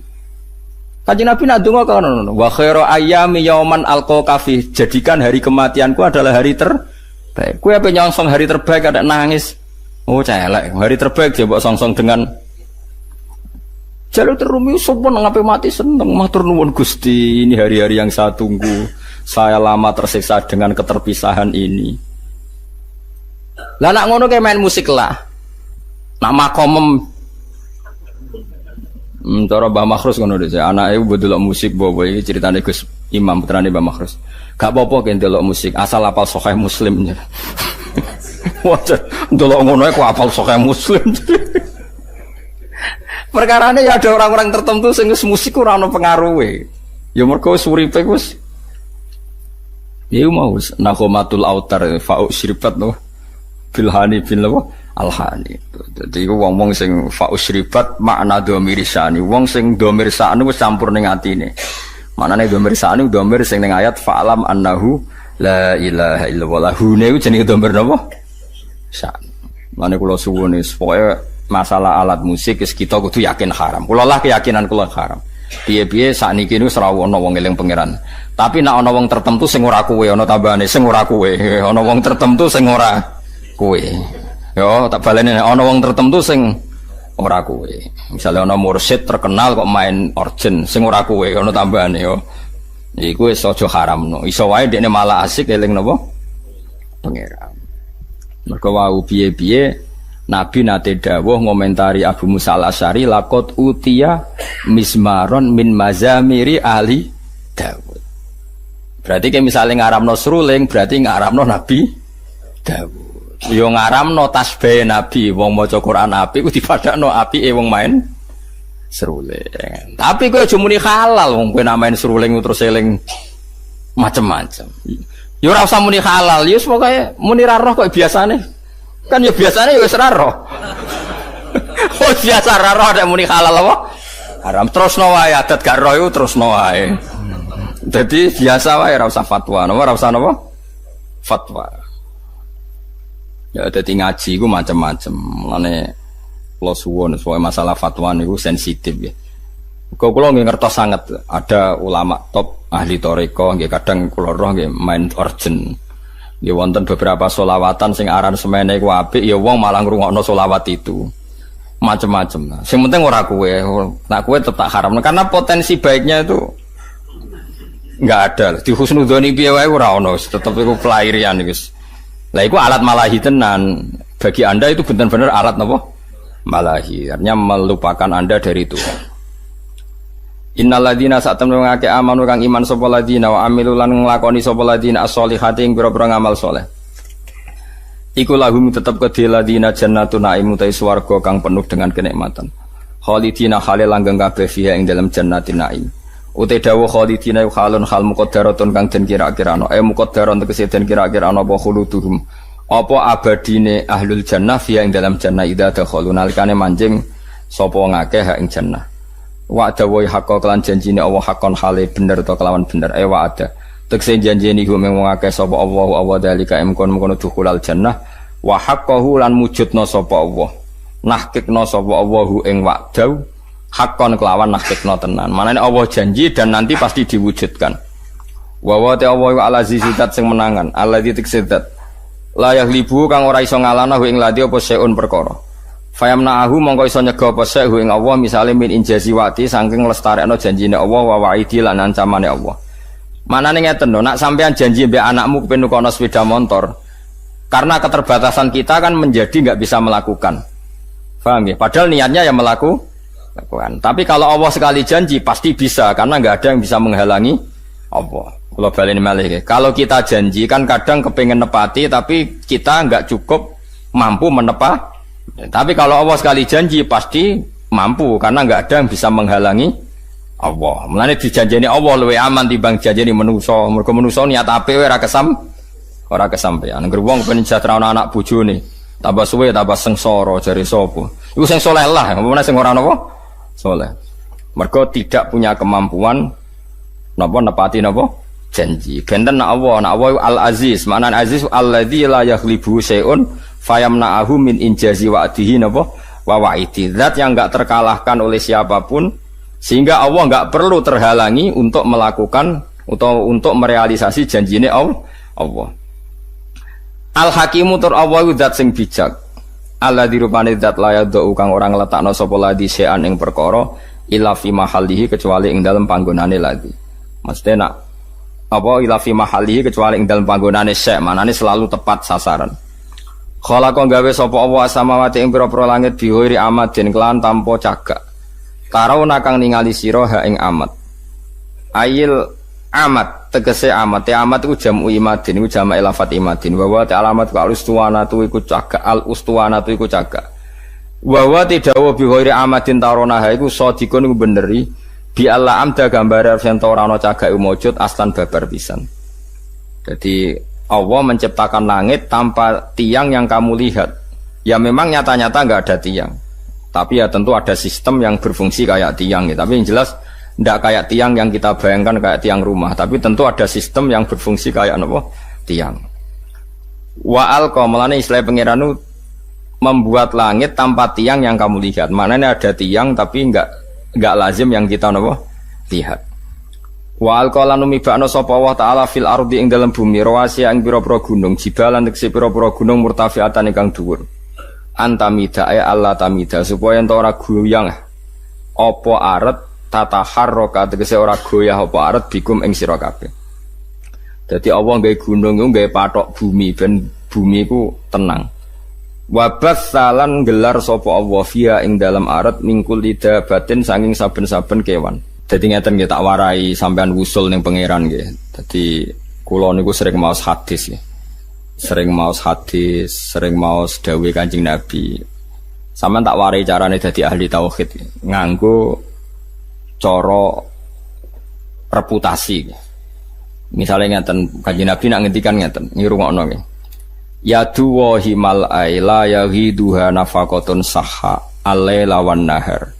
Kanjeng Nabi nak donga kono. Wa khairu ayyami yauman alqa fi. Jadikan hari kematianku adalah hari terbaik. Kowe ape nyongsong hari terbaik ada nangis. Oh celek, hari terbaik dia mbok songsong dengan Jalaluddin Rumi sopan ngapain mati seneng matur nuwun Gusti, ini hari-hari yang saya tunggu. Saya lama tersiksa dengan keterpisahan ini. Lah nak ngono kayak main musik lah. Nak makomem cara Mbah Makhrus ngono deh. Anake mbok musik bobo iki ceritane Gus Imam putrane Mbah Makhrus. Gak apa-apa kan delok musik, asal apal Sahih Muslimnya. Wajar, delok ngono aku apal Sahih Muslim. Perkarane ya ada orang-orang tertentu sing musik ora ono pengaruhe. Ya mergo uripe wis ya mau nahomatul autar fa'u syribat no bilhani bil alhani. Dadi iku wong-wong sing fa'u syribat makna domirisani, wong sing domir sakne wis campur ning atine. Manane domir sakne domir sing ning ayat fa'lam annahu la ilaha illallah. Hune iku jenenge domir napa? Sak. Mane kula suwun wis pokoke masalah alat musik wis kita kudu yakin haram. Kula lah keyakinan kula haram. Piye-piye sakniki niku ora ana wong eling pangeran. Tapi nek ana wong tertentu sing ora kowe, ana tambahane sing ora kowe. Ana wong tertentu sing ora kowe. Yo tak baleni nek ana wong tertentu sing ora kowe. Misale ana mursyid terkenal kok main organ sing ora kowe, ana tambahane yo. Iku wis aja haramno. Iso wae dekne malah asik eling napa? Pangeran. Mergo wau piye-piye Nabi nate dawuh ngomentari Abu Musa al-Asy'ari laqad utiya mismaron min mazamiri ali Daud. Berarti kayak misalnya ngaramno seruling berarti ngaramno Nabi Daud. Yo ngaramno tasbih Nabi, wong maca Quran apik ku dipadakno apike wong main seruling. Tapi kowe aja muni halal wong kowe main seruling terus eling macem-macem. Yo ora usah muni halal, yo pokoke muni ra roh kok biasane. Kan ya biasane ya wis ra roh. Oh biasa ra roh nek muni halal apa? Haram terusno wae adat gak roh iku terusno wae. Jadi biasa wae ora usah fatwa, ora usah napa? Fatwa. Ya dadi ngaji ku macam-macam. Mulane kula suwun supaya masalah fatwa niku sensitif ya. Kula nggih ngertos sanget ada ulama top ahli toriko nggih kadang kula roh nggih main urgent. Nggih wonten beberapa solawatan sing aran semene ku apik ya wong malah ngrungokno solawat itu. Macam-macam. Sing penting ora kowe. Nak kowe tetap haram karena potensi baiknya itu enggak ada. Di husnudzoni piye wae ora ono, tetep iku pelarian wis. Lah iku alat malahi tenan. Bagi Anda itu benar-benar alat napa? Malahi. Artinya melupakan Anda dari Tuhan. Innal ladzina sa'tamnu ngake amanu kang iman sapa ladzina wa amilu lan nglakoni sapa ladzina as-solihati ing pira-pira ngamal saleh. Iku lahum tetep kedhe ladzina jannatun na'im utai swarga kang penuh dengan kenikmatan. Khalidina halal langgeng kabeh fiha ing dalam jannatin na'im. Utai dawuh khalidina halun hal muqaddaratun kang den kira-kirano muqaddaron tegese den kira-kirano apa khuluduhum apa abadine ahlul jannah fiha ing dalam jannah idza dakhalu nalikane manjing sapa ngakeh ing jannah. Wa dawuh hakka kelan janjine Allah hakon hale bener to kelawan bener wa ada tegese janjine iku mung ngakeh sapa Allah dalika mkono dukhulal jannah wa haqqahu lan mujudna sapa Allah nahkikna sapa Allahu ing wa'dau hakon kelawan nahkikna tenan manane Allah janji dan nanti pasti diwujudkan wa wa ta Allah al aziz zat sing menangan alladzi tiksedat la yaghlibu kang ora iso ngalahno ing ladhi apa seun perkara fayamna'ahu mongko iso nyega apa sehu ing Allah misale min injazi wati saking lestarekno janjine Allah wa wa'idi lan ancamane Allah. Manane ngeten lho, nak sampean janji mbek anakmu kepen nukono sepeda motor. Karena keterbatasan kita kan menjadi enggak bisa melakukan. Paham ya? Padahal niatnya ya melakukan. Tapi kalau Allah sekali janji pasti bisa karena enggak ada yang bisa menghalangi Allah. Kalau baleni malih kalau kita janji kan kadang kepengen nepati tapi kita enggak cukup mampu menepati. Tapi kalau Allah sekali janji pasti mampu karena enggak ada yang bisa menghalangi Allah. Mulane dijanjeni Allah luwih aman timbang janjeni manusa. Mergo manusa niat apik ora kesampean. Angger wong pengen sejahtera anak bojone, tambah suwe tambah sengsara jare sapa. Iku sing saleh lah, apa sing ora napa? Saleh. Mergo tidak punya kemampuan napa nepati napa? Janji. Benten Allah Al-Aziz, maknane Aziz alladzi la yaghlibu syai'un fayamna'ahu min injazi wa'dihi napa? Wa wa'idi. Zat yang enggak terkalahkan oleh siapapun sehingga Allah enggak perlu terhalangi untuk melakukan atau untuk merealisasi janjine Allah. Al-Hakimu tur Allah zat sing bijak. Alladzi rupane zat la yadhu kang ora ngletakno sapa ladi sean ing perkara illa fi mahallihi kecuali ing dalem panggonane ladi. Maksudnya nak apa ila fi mahalihi kecuali ing dalem panggonane syek manane selalu tepat sasaran. Khalaqa gawe sapa Allah samawati ing pira-pira langit bihoiri amadin kelan tanpa cagak. Tarau nakang ningali sira ha ing amad. Ayil amad tegese amad te amad iku jamu imadin iku jamak lafat imadin wa wa alamat ka al-ustuwanatu iku cagak al-ustuwanatu iku cagak. Wa wa tidawu bihoiri amadin tarona ha iku sadikun iku beneri. Bi Allah amda gambar sento ora ana cagake mujud aslan babar pisan. Jadi Allah menciptakan langit tanpa tiang yang kamu lihat. Ya memang nyata-nyata enggak ada tiang. Tapi ya tentu ada sistem yang berfungsi kayak tiang ya. Tapi yang jelas enggak kayak tiang yang kita bayangkan kayak tiang rumah, tapi tentu ada sistem yang berfungsi kayak apa? Tiang. Wa alqamalane istilah pangeranu membuat langit tanpa tiang yang kamu lihat. Maknanya ada tiang tapi enggak lazim yang kita napa lihat. Wa alqalanu mibakna sapa Allah taala fil ardi ing dalam bumi rawasi ing pira-pira gunung jibalan tegese pira-pira gunung murtafiatan ingkang dhuwur. Antamida Allah tamida supaya ento ora goyang apa aret tataharraka tegese ora goyah apa aret bikum ing sira kabeh. Dadi Allah nggawe gunung iku nggawe patok bumi ben bumi iku tenang. Wabas salan gelar sapa Allah via ing dalam arat mingkul lidah batin saking saben-saben kewan. Dadi ngeten nggih tak warai sampean wusul ning pangeran nggih. Dadi kula niku sering maos hadis nggih. sering maos hadis, sering maos dawuh Kanjeng Nabi. Sampeyan tak warai carane dadi ahli tauhid nganggo cara reputasi. Misalnya ngeten Kanjeng Nabi nak ngendikan ngeten, ngrungokno nggih. Ya duwahi mal aila yahiduha nafaqatun sahha alaila wan nahar.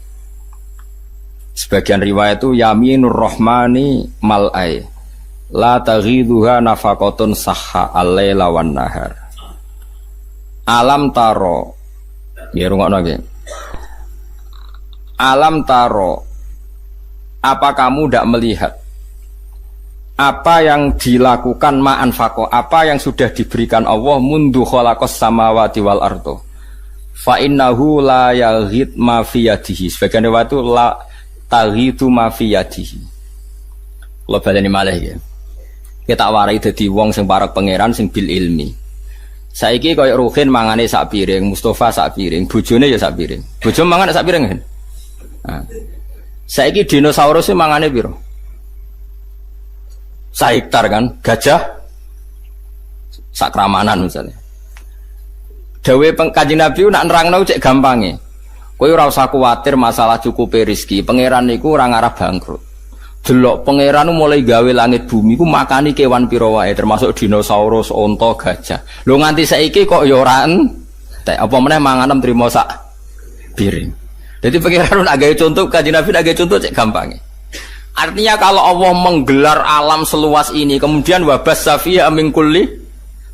Sebagian riwayat itu yaminur rahmani mal ay la taghiduha nafaqatun sahha alaila wan nahar. Alam taro ya rungokno nggih. Alam taro, apa kamu tidak melihat apa yang dilakukan ma'anfaqo, apa yang sudah diberikan Allah mundu khalaqas samawati wal ardo fa innahu la yaghid ma fi yadihi. Sebagian riwayat itu la taghidu ma fi yadihi. Kula baleni malih ya. Kita warai dadi wong sing parek pangeran sing bil ilmi. Saiki koyo Ruhin mangane sak piring, Mustafa sak piring, bojone ya sak piring. Bojo mangan sak piring kan. Nah. Saiki dinosaurus mangane piro? Hektar kan, gajah sakramanan misalnya. Dawe Kanjeng Nabi nak nerangno cek gampange. Kowe ora usah kuwatir masalah cukupe rezeki. Pangeran niku ora ngarep bangkrut. Delok pangeran mulai gawe langit bumi ku makani kewan pira wae termasuk dinosaurus, onta, gajah. Lho nganti saiki kok ya ora entek. Apa meneh manganem trimo sak piring. Jadi pangeran nak gawe contoh Kanjeng Nabi nak gawe contoh cek gampange. Artinya kalau Allah menggelar alam seluas ini, kemudian wabas safiya min kulli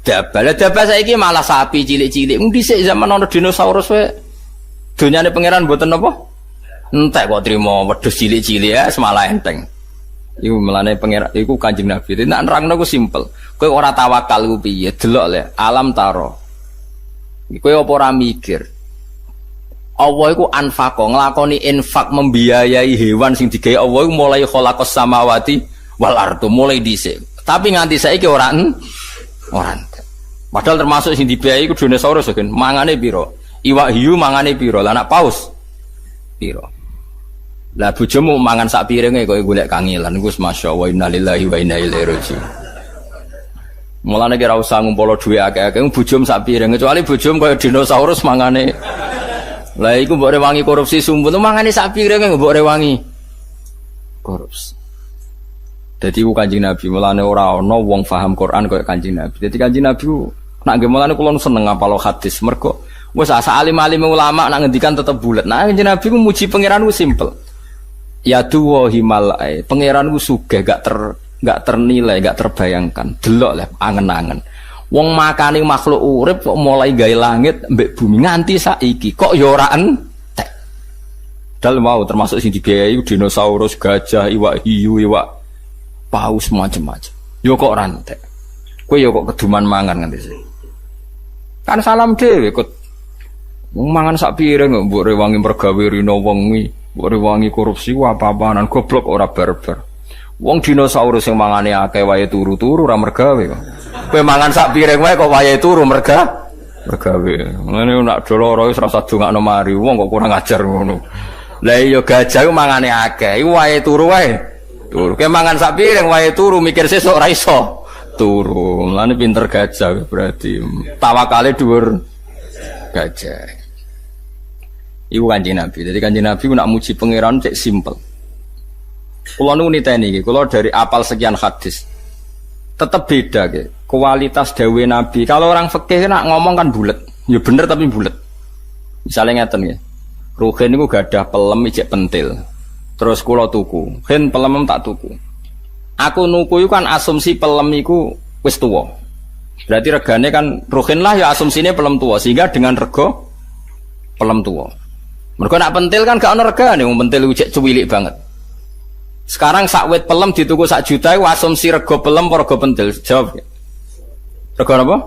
dabal. Dabal saiki malah sapi cilik-cilik. Mung dhisik zaman ana dinosaurus wae. Donyane pangeran mboten apa? Entek kok trimo wedhus cilik-cilik ya semalah enteng. Iku melane pangeran iku Kanjeng Nabi. Nek nerangno ku simpel. Kowe ora tawakal ku piye? Delok le alam taro. Kowe apa ora mikir? Allah iku anfaqo nglakoni infak membiayai hewan sing digawe Allah iku mulai khalaqas samawati wal ardu mulai dhisik. Tapi nganti saiki ora entek. Padahal termasuk sing dibiayai iku dinosaurus kan. Mangane pira? Iwak hiu mangane pira? Lah anak paus pira? Lah bojomu mangan sak piringe kok golek kangelan iku masyaallah innalillahi wa inna ilaihi raji'un. Mulane kira usah ngumpul dhuwit akeh-akeh bojomu sak piring kecuali bojomu kaya dinosaurus mangane. Lah iku mbok rewangi korupsi sumpun tu mangane sak piring mbok rewangi korupsi. Dadi ku Kanjeng Nabi mulane ora ana wong paham Quran kaya Kanjeng Nabi. Dadi Kanjeng Nabi nak nggih mulane kula seneng ngapal hadis mergo wis asa alim-alim ulama nak ngendikan tetep bulet. Nah Kanjeng Nabi ku muji pangeran ku simpel. Ya duwa himalai, pangeran ku sugih gak ternilai, gak terbayangkan. Delok lah angen-angen. Wong makane makhluk urip kok mulai gawe langit mbek bumi nganti saiki kok ya ora entek. Dal mau termasuk sing dibiayai dinosaurus, gajah, iwak hiu, iwak paus macam-macam. Yo kok ora entek. Kowe yo kok keduman mangan nganti sik. Kan salam dhewe kok mangan sak piring mbok rewangi mergawe rino wengi, mbok rewangi korupsi apa-apaan goblok ora barbar. Wong dinosaurus sing mangane akeh wae turu-turu ora mergawe kok. Kowe mangan sak piring wae kok wae turu mergawe. Ngene nak doloro wis rasa dongakno mari wong kok kurang ajar ngono. Lah iya gajah ku mangane akeh, iku wae turu wae. Turu. Kowe mangan sak piring wae turu mikir sesuk ora iso turu. Mulane pinter gajah berarti tawakale dhuwur gajah. Iku Kanjeng Nabi. Jadi Kanjeng Nabi nak muji pangeran cek simpel. Kula nu niteni iki, kula dari apal sekian hadis. Tetap beda ke kualitas dawe Nabi. Kalau orang fikih nak ngomong kan bulet. Ya bener tapi bulet. Misalnya ngeten nggih. Ruhin niku gadah pelem ijek pentil. Terus kula tuku. Hen pelem tak tuku. Aku nuku iku kan asumsi pelem iku wis tuwa. Berarti regane kan ruhin lah ya asumsine pelem tuwa sehingga dengan rego pelem tuwa. Mergo nak pentil kan gak ono regane, wong pentil iku cek cuwilik banget. Sekarang sak wit pelem dituku sak juta iku asumsi rego pelem apa rego pentil? Jawab. Rego apa?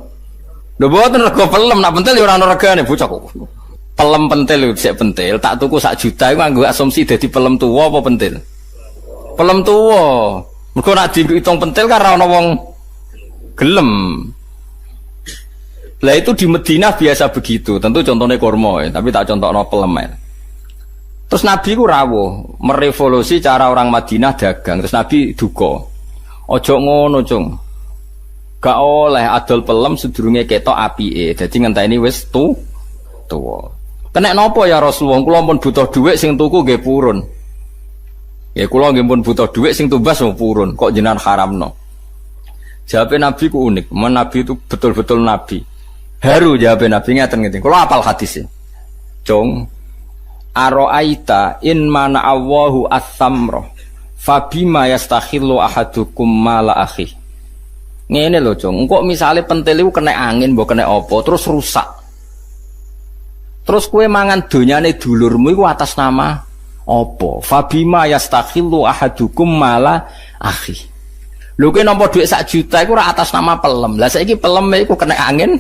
Lho mboten rego pelem, nak pentil ya ora ono regane bocah kok. Pelem pentil sik pentil, tak tuku sak juta iku nganggo asumsi dadi pelem tuwa apa pentil? Pelem tuwa. Mergo nak diitung pentil kan ora ono wong gelem. Lah itu di Madinah biasa begitu, tentu contohnya kurma ya, tapi tak contohno pelem. Terus Nabi ku rawuh merevolusi cara orang Madinah dagang. Terus Nabi duka. Ojo ngono, Cung. Gak oleh adol pelem sedurunge ketok apike. Dadi ngenteni wis tuwa. Kena napa ya Rasulullah? Kula pun butuh dhuwit sing tuku nggih purun. Ya kula nggih pun butuh dhuwit sing tumbas mau purun. Kok jenengan haramno? Jawab Nabi ku unik. Nabi itu betul-betul Nabi. Haru jawab Nabi ngeten-ngeten. Kula hafal hadisnya. Cung Aro'aita in mana Allahu as-samra fabima yastakhillu ahadukum mala akhi. Ngene lho, Cung. Engko misale pentil iku kena angin mbok kena apa terus rusak. Terus kue mangan donyane dulurmu iku atas nama apa? Fabima yastakhillu ahadukum mala akhi. Lho kowe nampa dhuwit 1 juta iku ora atas nama pelem. Lah saiki pelem iku kena angin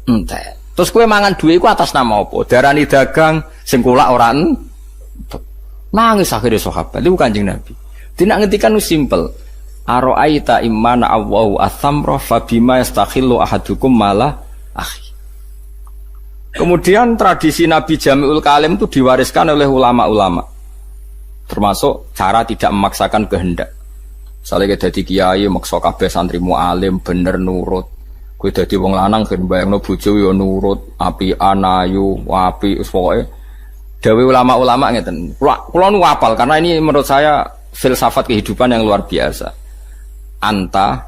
entek. Terus kue mangan duit iku atas nama apa? Darani dagang sing kulak ora entuk. Nangis akhire sahabat. Iku Kanjeng Nabi. Tidak ngendikan simpel. Aro'aita imana Allahu as-samra fabima yastakhillu ahadukum mala akhi. Kemudian tradisi Nabi Jami'ul Kalim itu diwariskan oleh ulama-ulama. Termasuk cara tidak memaksakan kehendak. Misalnya dadi kiai maksa kabeh santrimu alim bener nurut. Kowe dadi wong lanang ben bayangno bojo ya nurut, apian ayu, apik wis pokoke. Dawe ulama-ulama ngeten. Kula nu hafal karena ini menurut saya filsafat kehidupan yang luar biasa. Anta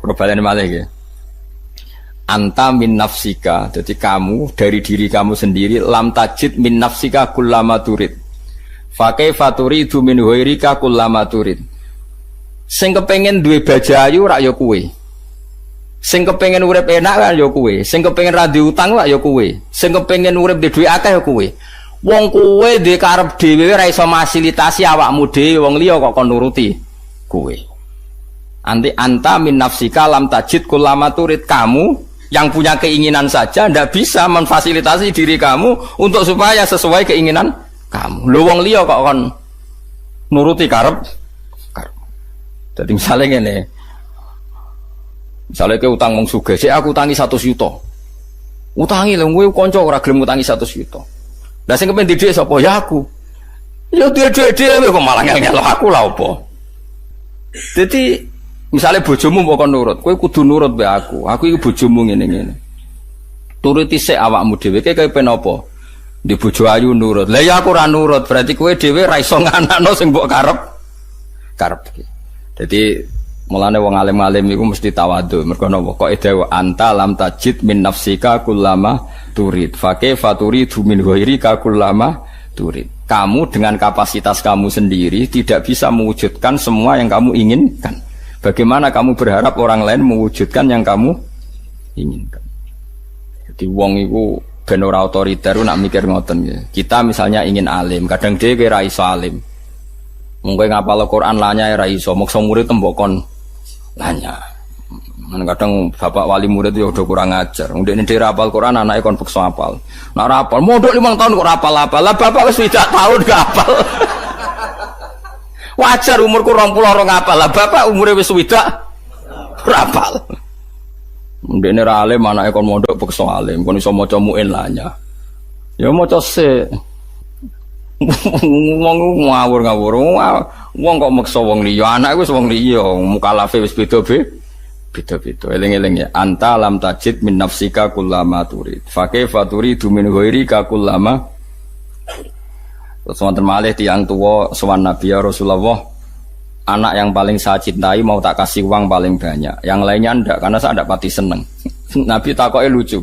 kula baleni malih nggih. Anta min nafsika, jadi kamu dari diri kamu sendiri lam tajid min nafsika kullama turid. Fa kaifa turidu min ghairika kullama turid. Sing kepengin duwe bajayu rak ya kowe. Sing kepengin urip enak kan ya kowe. Sing kepengin ra diutang rak ya kowe. Sing kepengin urip di duwe akeh ya kowe. Wong kowe duwe karep dhewe ora iso fasilitasi awakmu dhewe, wong liya kok kon nuruti kowe. Anta min nafsika lam tajid kullama turid. Kamu yang punya keinginan saja ndak bisa memfasilitasi diri kamu untuk supaya sesuai keinginan kamu. Lho wong liya kok kon nuruti karep. Jadi misalnya ngene. Misalnya ke utang wong sugih, sik aku utangi 100 juta. Utangi lho kowe kanca ora gelem utangi 100 juta. Lah sing kepen didik sapa? Ya aku. Ya dhuwit dhewe kok malah ngel aku lah apa. Jadi misalnya bojomu mbok kon nurut, kowe kudu nurut be aku. Aku iki bojomu ngene-ngene. Turuti sik awakmu dhewe kowe kepen apa? Di bojo ayu nurut. Lah ya aku ora nurut, berarti kowe dhewe ra iso nganakno sing mbok karep. Jadi mulane wong alim-alim iku mesti tawadhu. Mergo napa? Kok edawa anta lam tajid min nafsika kullama turid. Fa kaifa turidu min ghairika kullama turid. Kamu dengan kapasitas kamu sendiri tidak bisa mewujudkan semua yang kamu inginkan. Bagaimana kamu berharap orang lain mewujudkan yang kamu inginkan? Jadi wong iku ben ora otoriter nak mikir ngoten ya. Kita misalnya ingin alim, kadang dhewe kira iso alim. Mungkin ngapal Al-Quran lanya ya iso, maksa murid tembokon lanya. Kadang bapak wali murid ya udah kurang ajar. Ndek nek hafal Quran anake kon peksa hafal. Nek ora hafal, mondok 5 tahun kok hafal-hafal. Lah bapak wis 3 tahun gak hafal. Wajar umurku 20 ora hafal. Lah bapak umure wis 3 ora hafal. Ndek nek ra alim anake kon mondok peksa alim, kon iso maca muin lanya. Ya maca sik. Wong ngawur-ngawur. Wong kok maksa wong liya, anak wis wong liya, mukalafe wis beda-beda. Eling-eling ya. Anta lam tajid min nafsika kullama turid. Fa kaifa turidu min ghairika kullama. Terus wonten malih tiyang tuwa sowan Nabi ya Rasulullah. Anak yang paling saya cintai mau tak kasih uang paling banyak. Yang lainnya ndak karena saya ndak pati seneng. Nabi takoke lucu.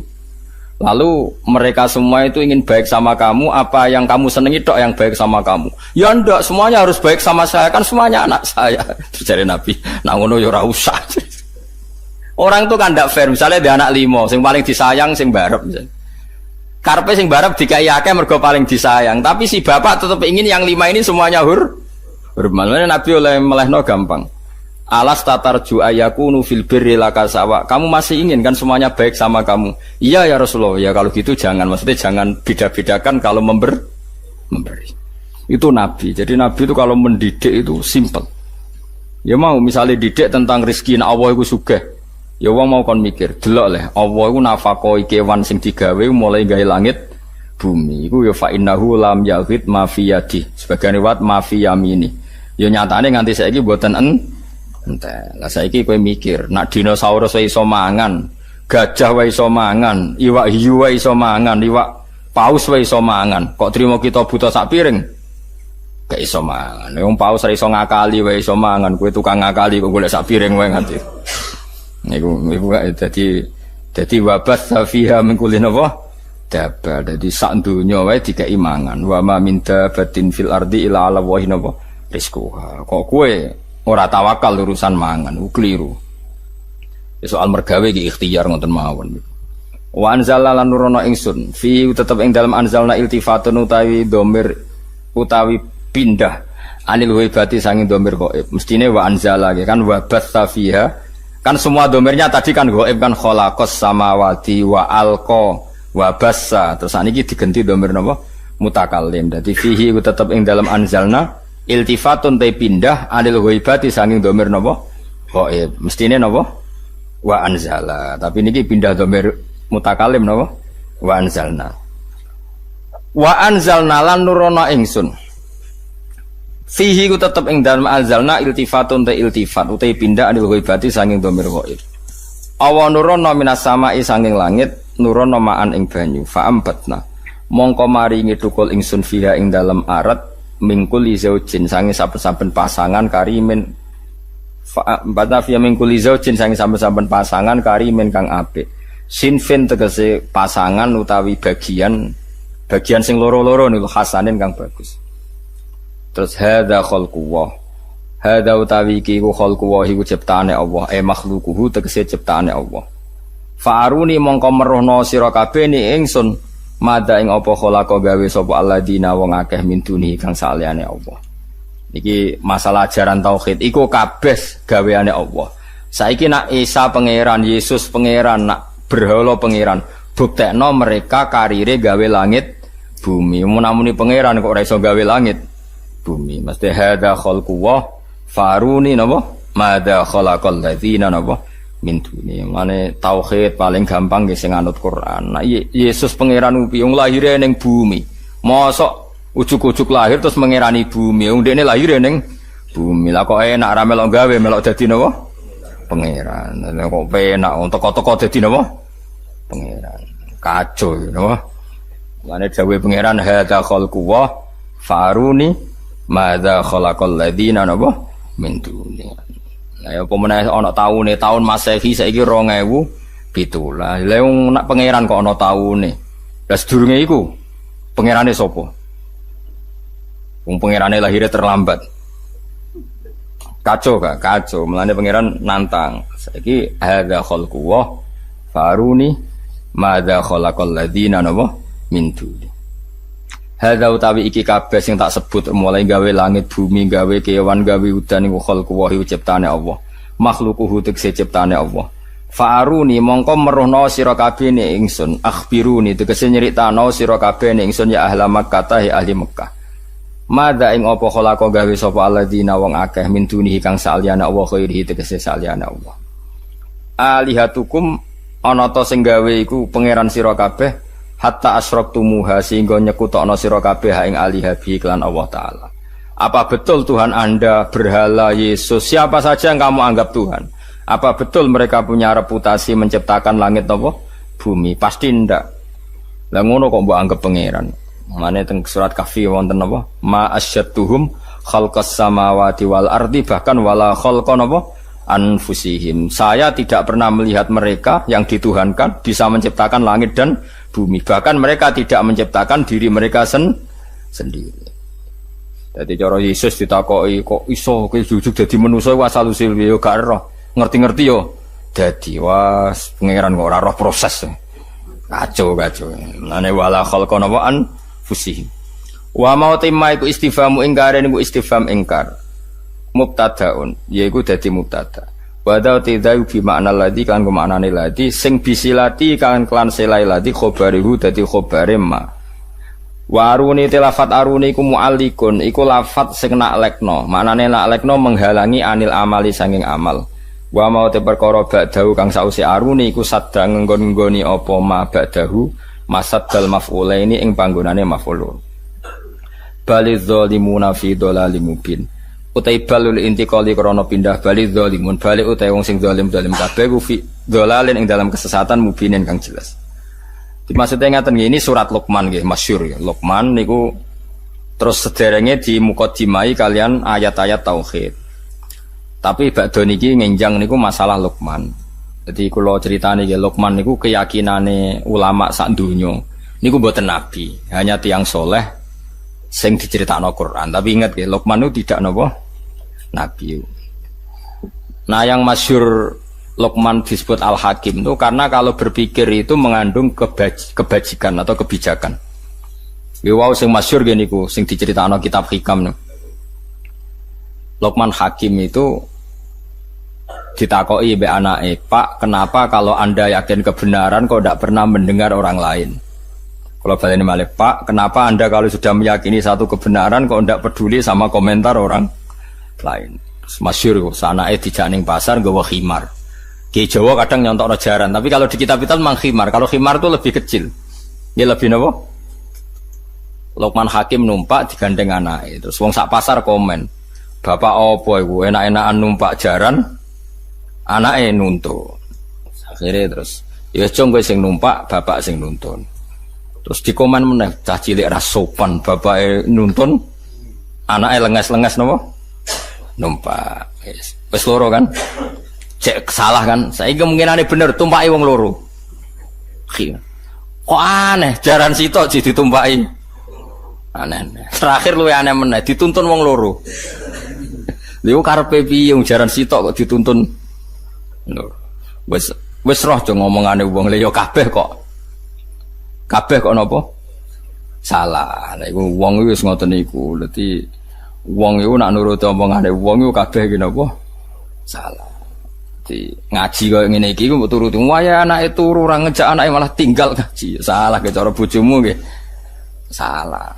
Lalu mereka semua itu ingin baik sama kamu, apa yang kamu senengi tok yang baik sama kamu? Ya ndak, semuanya harus baik sama saya, kan semuanya anak saya. Terus jadi Nabi, nah ngono ya ora usah. Orang itu kan ndak fair, misalnya dia anak 5, sing paling disayang sing barep. Karepe sing barep dikai akeh mergo paling disayang, tapi si bapak tetap ingin yang 5 ini semuanya hormat. Nabi oleh melehno gampang. Alas tatarju ayakunu fil birri lakasawa. Kamu masih ingin kan semuanya baik sama kamu? Iya ya Rasulullah. Ya kalau gitu jangan, maksudnya jangan beda-bedakan kalau memberi. Itu Nabi. Jadi Nabi itu kalau mendidik itu simple. Ya mau misalnya didik tentang rezeki nek Allah iku sugih. Ya wong mau kon mikir, delok leh Allah iku nafakoi kewan sing digawe mulai gawe langit bumi. Iku ya fa innahu lam yaqit ma fi yadi. Sebagian riwayat ma fi yamini. Ya nyatane nganti saiki mboten Entek. Lah saiki kowe mikir, nak dinosaurus wae iso mangan, gajah wae iso mangan, iwak hiu wae iso mangan, iwak paus wae iso mangan. Kok trimo kita buta sak piring? Gak iso mangan. Wong paus ra iso ngakali wae iso mangan, kowe tukang ngakali kok golek sak piring wae nganti. Niku dadi wabas safiha min kulli napa? Dabar. Dadi sak donya wae dikai mangan. Wa ma min dabatin fil ardi illa 'ala wahi napa? Rizquha. Kok kowe ora tawakal urusan mangan, keliru. Soal mergawe iki ikhtiar ngoten mawon. Wa anzalna lan nurono ingsun fi tetep ing dalem anzalna iltifatun utawi dhamir utawi pindah anil ghaibati sanging dhamir ghaib. Mestine wa anzala kan wa batsa fiha. Kan semua dhamirnya tadi kan ghaib kan khalaqas samawati wa alqa wa bassa. Terus saniki digenti dhamir napa? Mutakallim. Dadi fihi tetep ing dalem anzalna iltifatun te pindah anil ghaibati sanging dhamir napa ghaib mestine napa wa anzala tapi niki pindah dhamir mutakalim napa wa anzalna lan nurono ingsun fihi ku tetep ing dalem anzalna iltifatun te iltifat utahe pindah anil ghaibati sanging dhamir ghaib awa nurono minas samai sanging langit nurono ma'an ing banyu fa ambatna mongko maringi tukul ingsun fiha ing dalem arat mingkuli zaujin sangi saben-saben pasangan karimin batafia mingkuli zaujin sangi saben-saben pasangan karimin kang apik sinfin tegese pasangan utawi bagian sing loro-loro niku hasanin kang bagus terus hadza khalqullah hadza utawi iki ku khalqullah iku ciptaane Allah makhluquhu tegese ciptaane Allah fa'aruni mongko meruhna sira kabeh ni ingsun mada ing apa khalaqa gawe sapa alladzina wong akeh min duni kang saliyane Allah. Niki masalah ajaran tauhid iku kabeh gaweane Allah. Saiki nak Isa pangeran, Yesus pangeran, nak berhala pangeran, buktekno mereka karire gawe langit bumi. Munamuni pangeran kok ora iso gawe langit bumi. Mesti hadza khalqullah faruni napa? Mada khalaqal ladzina napa? Min duni. Mane tauhid paling gampang nggih sing anut Quran. Nah, Yesus pangeran upi wong lahire ning bumi. Mosok ujug-ujug lahir terus mengerani bumi. Wong dene lahir ning bumi. Lah kok enak ra melok gawe melok dadi napa? Pangeran. Lah kok penak teko-teko dadi napa? Pangeran. Kacau napa? Mane dawuhe pangeran hadza khalqullah faruni madza khalaqal ladzina napa? Min duni. Lah ya pemenang ana tahun Masehi saiki 2007. Lah wong nak pangeran kok ana taune. Lah sedurunge iku pangerane sapa? Wong pangerane lahirnya terlambat. Kacau gak? Kacau. Mulane pangeran nantang. Saiki hadza khalqullah faruni madza khalaqal ladzina napa min duni. Hadza utawi iki kabeh sing tak sebut mulai gawe langit bumi gawe kewan gawe udan iku khalqullah ciptane Allah makhluquhu tegese ciptane Allah fa'aruni mongko meruhna sira kabeh ning ingsun akhbiruni tegese nyritano sira kabeh ning ingsun ya ahli Makkah ahli Mekah madza ing apa khalaqa gawe sapa alladzina wong akeh min dunihi kang saliyane Allah khairihi tegese saliyane Allah alihatukum ana ta sing gawe iku pangeran sira kabeh hatta asyraqtumuha sehingga nyekutokno sira kabeh ing alihabi iklan Allah taala. Apa betul Tuhan Anda berhala Yesus siapa saja yang kamu anggap Tuhan? Apa betul mereka punya reputasi menciptakan langit napa? Bumi? Pasti ndak. Lah ngono kok mbok anggap pangeran. Mane teng surat Kahfi wonten napa? Ma asyadduhum khalqas samawati wal ardi bahkan wala khalqa napa? Anfusihim. Saya tidak pernah melihat mereka yang dituhankan bisa menciptakan langit dan bumi. Bahkan mereka tidak menciptakan diri mereka sendiri. Jadi cara Yesus ditakoki kok iso kowe jujuk dadi manusa wasal usil yo gak roh. Ngerti-ngerti yo dadi was pangeran kok ora roh proses. Kacau. Nane wala khalqana wa anfusihim. Wa mau tema iku istifhamu ingkar niku istifham ingkar. Mubtadaun yaiku dadi mubtada. Wa ta'dhu bi makna ladzi kan ku maknane ladzi sing bisilati kan klan selai ladzi khabarihu dadi khabare ma. Wa aruni tilafat aruni iku mu'allikun iku lafat sing naklekno. Maknane naklekno menghalangi anil amali sanging amal. Wa mau te perkara ba'dahu kang sause aruni iku sadang nggon-nggoni apa ma ba'dahu masaddal maf'ulaini ing panggonane maf'ulun. Baliz zalimuna fi dhalalim mubin. utai balul intiqali krana pindah bali zalimun bali utai wong sing zalim kabeh ku fi dhalalin ing dalam kesesatan mubinin kang jelas. Maksudnya ngaten ini surat Luqman nggih masyhur ya. Luqman niku terus sederenge di mukadimai kalian ayat-ayat tauhid. Tapi bakdo niki ngenjang niku masalah Luqman. Jadi kula critani nggih Luqman niku keyakinane ulama sak donya. Niku mboten nabi, hanya tiang soleh sing diceritakno Quran. Tapi ingat nggih Luqman itu tidak napa nabi. Nah, yang masyhur Luqman disebut Al-Hakim itu karena kalau berpikir itu mengandung kebajikan atau kebijakan. Wow, sing masyhur gini ku, sing diceritakno kitab Hikam. Luqman Hakim itu ditakoki mbek anake, "Pak, kenapa kalau Anda yakin kebenaran kok tidak pernah mendengar orang lain?" Kalau baleni malih, "Pak, kenapa Anda kalau sudah meyakini satu kebenaran kok tidak peduli sama komentar orang lain?" Masyhur ku, sanake dijak ning pasar nggawa khimar. Ki Jawa kadang nyontokno jaran, tapi kalau di kitab-kitab memang khimar. Kalau khimar itu lebih kecil. Ini lebih napa? Luqman Hakim numpak digandeng anake. Terus wong sak pasar komen, "Bapak opo iku enak-enakan numpak jaran, anake nuntun." Akhirnya terus, "Ya jong kowe sing numpak, bapak sing nuntun." Terus dikomen meneh, "Cah cilik ra sopan, bapake nuntun, anake lenges-lenges napa? Numpak." Wis loro kan? Cek salah kan? Saiki kemungkinane bener tumpaki wong loro. Kok aneh jaran sitok ditumpaki. Aneh. Terakhir luwih aneh meneh dituntun wong loro. Lha karepe piye wong jaran sitok kok dituntun loro. Wis roh jo ngomongane wong lha ya kabeh kok napa? Salah. Lha iku wong wis ngoten iku. Dadi wong iku nak nuruti omongane wong iku kabeh iki napa? Salah. Ngaji kaya ngene iki mbok turuti waya anake turu ora ngejak anake malah tinggal ngaji. Salah ke cara bojomu nggih. Salah.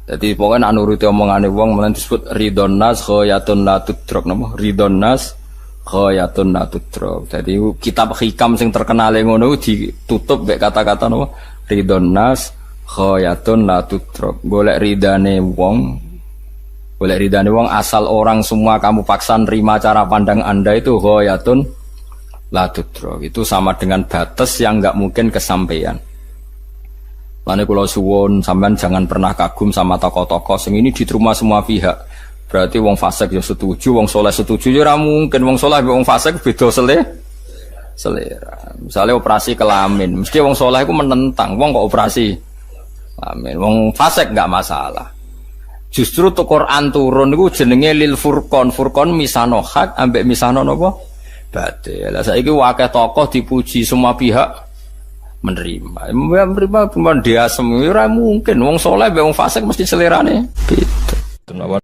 Dadi pokoke nek nuruti omongane wong menen disebut ridon nas khayatun la tudrok napa? Ridon nas khayatun la tudrok. Dadi kitab Hikam sing terkenal ngono ditutup mek kata-kata napa? Ridon nas khayatun la tudrok. Golek ridane wong asal orang semua kamu paksa nerima cara pandang Anda itu ghayatun la tudrok. Itu sama dengan batas yang enggak mungkin kesampaian. Lane kula suwun sampean jangan pernah kagum sama tokoh-tokoh sing ini diterima semua pihak. Berarti wong fasik ya setuju, wong saleh setuju ya ora mungkin wong saleh mbek wong fasik beda selera. Misalnya operasi kelamin, mesti wong saleh iku menentang, wong kok operasi kelamin. Wong fasik enggak masalah. Justru tuh Quran turun itu jenenge lil furqan misano hak ambek misano napa batil. Lah saiki akeh tokoh dipuji semua pihak menerima cuma dia semua ora mungkin wong saleh mbek wong fasik mesti selerane beda.